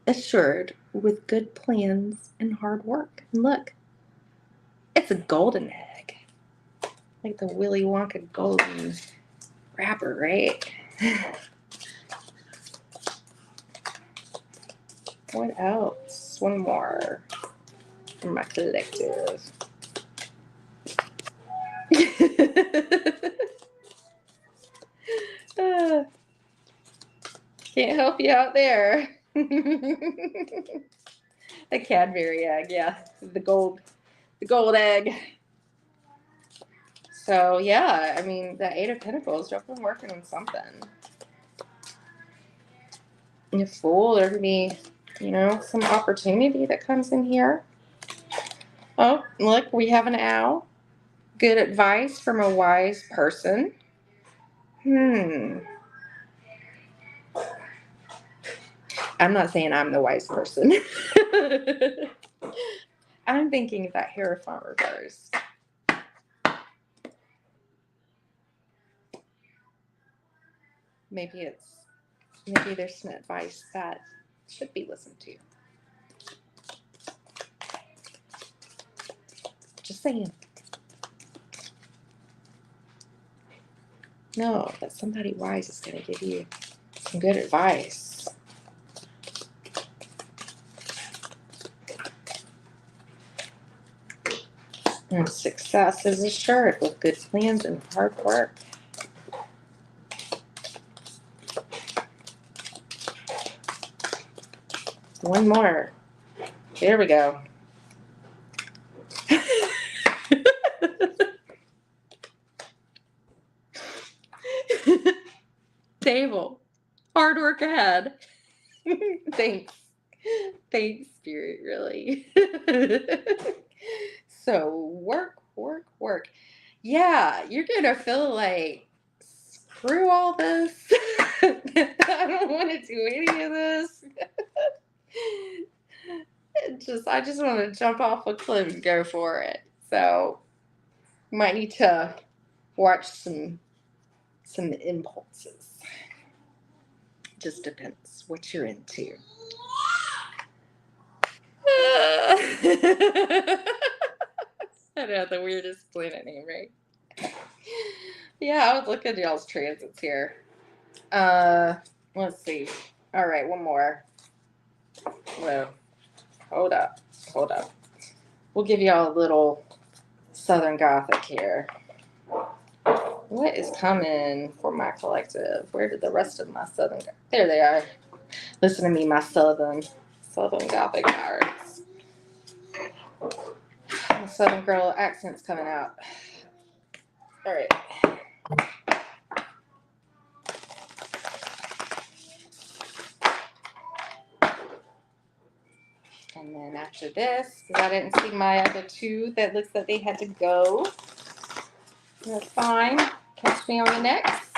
assured with good plans and hard work. And look, it's a golden egg. Like the Willy Wonka golden wrapper, right? What else? One more from my collective. Can't help you out there. A Cadbury egg, yeah. The gold egg. So yeah, I mean the Eight of Pentacles, you've been working on something. And the Fool, there could be, some opportunity that comes in here. Oh, look, we have an owl. Good advice from a wise person. I'm not saying I'm the wise person. I'm thinking of that Hierophant reverse. Maybe there's some advice that should be listened to. Just saying. No, that somebody wise is going to give you some good advice. And success is assured with good plans and hard work. One more. There we go. Table. Hard work ahead. Thanks. Thanks, Spirit, really. So work. Yeah, you're going to feel like, screw all this. I don't want to do any of this. I just want to jump off a cliff and go for it. So you might need to watch some impulses. Just depends what you're into. I know, the weirdest planet name, right? Yeah, I was looking at y'all's transits here. Let's see. All right, one more. Well, hold up. We'll give y'all a little Southern Gothic here. What is coming for my collective? Where did the rest of my Southern... There they are. Listen to me, my Southern Gothic cards. My Southern girl accent's coming out. All right. And then after this, because I didn't see my other two that looks like they had to go. That's fine. Catch me on the next.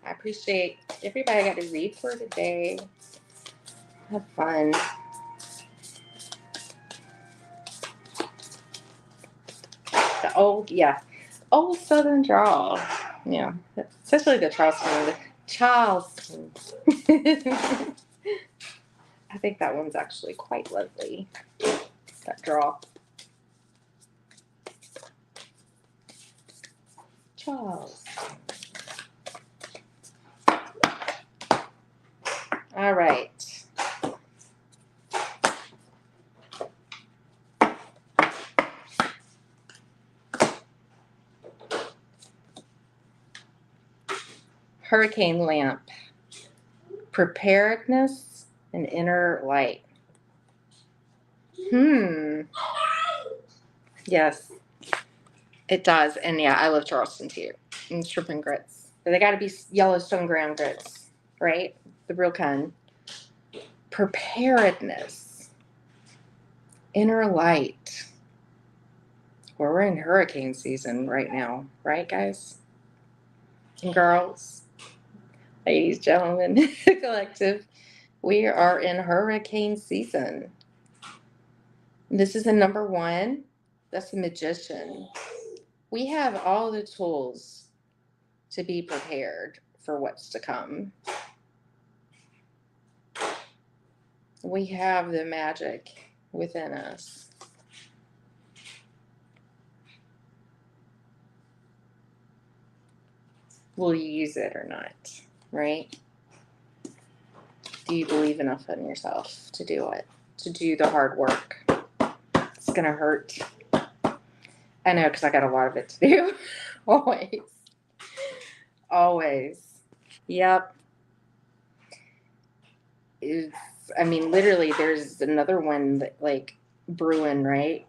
I appreciate everybody I got to read for today. Have fun. The old Southern drawl. Yeah, especially the Charleston. I think that one's actually quite lovely. That draw. Charles. All right. Hurricane lamp. Preparedness and inner light. Yes, it does. And yeah, I love Charleston too. And shrimp and grits. But they got to be Yellowstone ground grits, right? The real kind. Preparedness. Inner light. Well, we're in hurricane season right now, right, guys? And girls, ladies, gentlemen, collective. We are in hurricane season. This is a number one. That's the Magician. We have all the tools to be prepared for what's to come. We have the magic within us. Will you use it or not, right? Do you believe enough in yourself to do it, to do the hard work? It's going to hurt. I know, because I got a lot of it to do. Always. Always. Yep. Literally, there's another one that, like, brewing, right?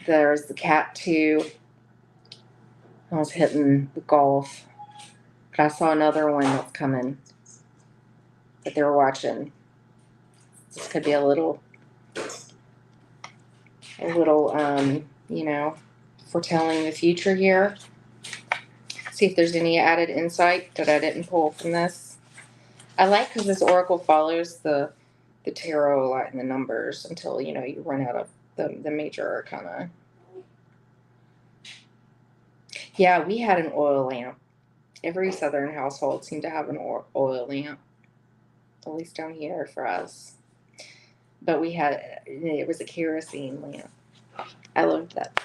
There's the cat too. I was hitting the golf. But I saw another one that's coming that they were watching. This could be a little, foretelling the future here. See if there's any added insight that I didn't pull from this. I like because this oracle follows the tarot a lot in the numbers until, you run out of the major arcana. Yeah, we had an oil lamp. Every Southern household seemed to have an oil lamp, at least down here for us. But it was a kerosene lamp. I loved that.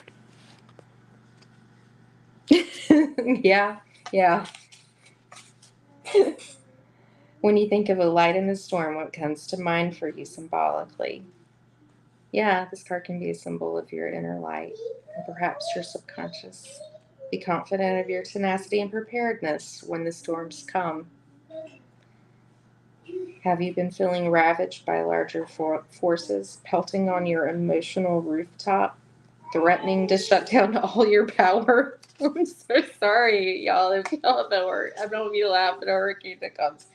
Yeah. When you think of a light in the storm, what comes to mind for you symbolically? Yeah, this card can be a symbol of your inner light, and perhaps your subconscious. Be confident of your tenacity and preparedness when the storms come. Have you been feeling ravaged by larger forces pelting on your emotional rooftop, threatening to shut down all your power? I'm so sorry, y'all. If y'all know her, I don't mean to laugh at a hurricane that comes.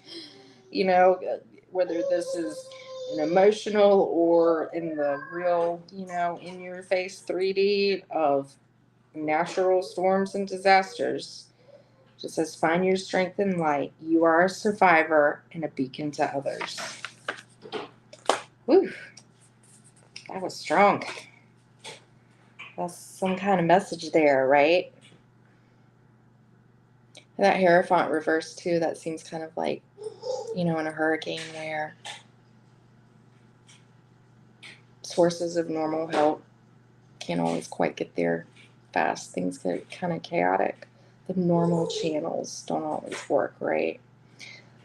Whether this is an emotional or in the real, in your face 3D of natural storms and disasters. Just says, find your strength in light. You are a survivor and a beacon to others. Whew. That was strong. That's some kind of message there, right? And that Hierophant reverse, too, that seems kind of like, in a hurricane where sources of normal help can't always quite get there fast. Things get kind of chaotic. The normal channels don't always work, right?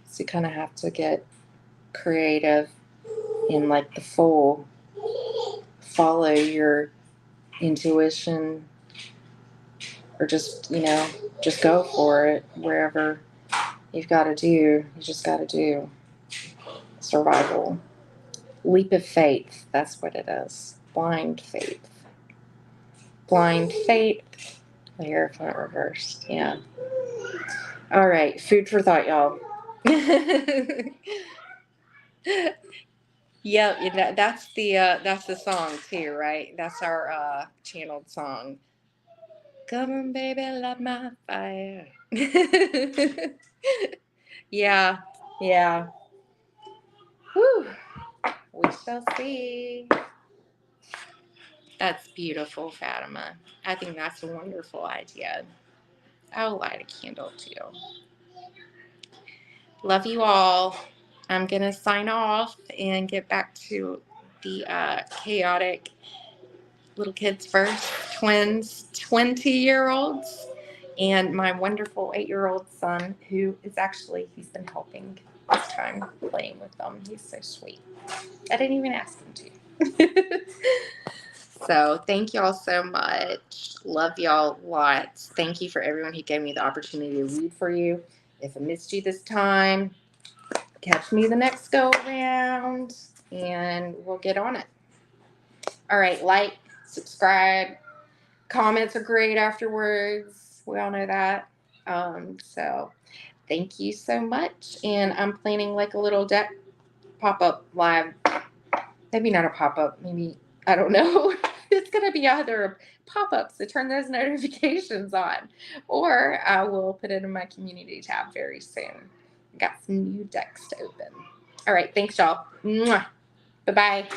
So you kind of have to get creative in like the follow your intuition, or just go for it. Wherever you've got to do, you just got to do. Survival. Leap of faith, that's what it is. Blind faith. The Hierophant reversed. Yeah. All right, food for thought, y'all. Yeah, that's the song too, right? That's our channeled song. Come on, baby, light my fire. Yeah. Whew. We shall see. That's beautiful, Fatima. I think that's a wonderful idea. I'll light a candle too. Love you all. I'm going to sign off and get back to the chaotic little kids first, twins, 20-year-olds, and my wonderful 8-year-old son, who is actually, he's been helping this time playing with them. He's so sweet. I didn't even ask him to. So thank y'all so much. Love y'all lots. Thank you for everyone who gave me the opportunity to read for you. If I missed you this time, catch me the next go around and we'll get on it. All right, like, subscribe. Comments are great afterwards. We all know that. So thank you so much. And I'm planning like a little deck pop-up live. Maybe not a pop-up, maybe, I don't know. It's going to be either pop-ups to turn those notifications on, or I will put it in my community tab very soon. Got some new decks to open. All right, thanks y'all. Bye-bye.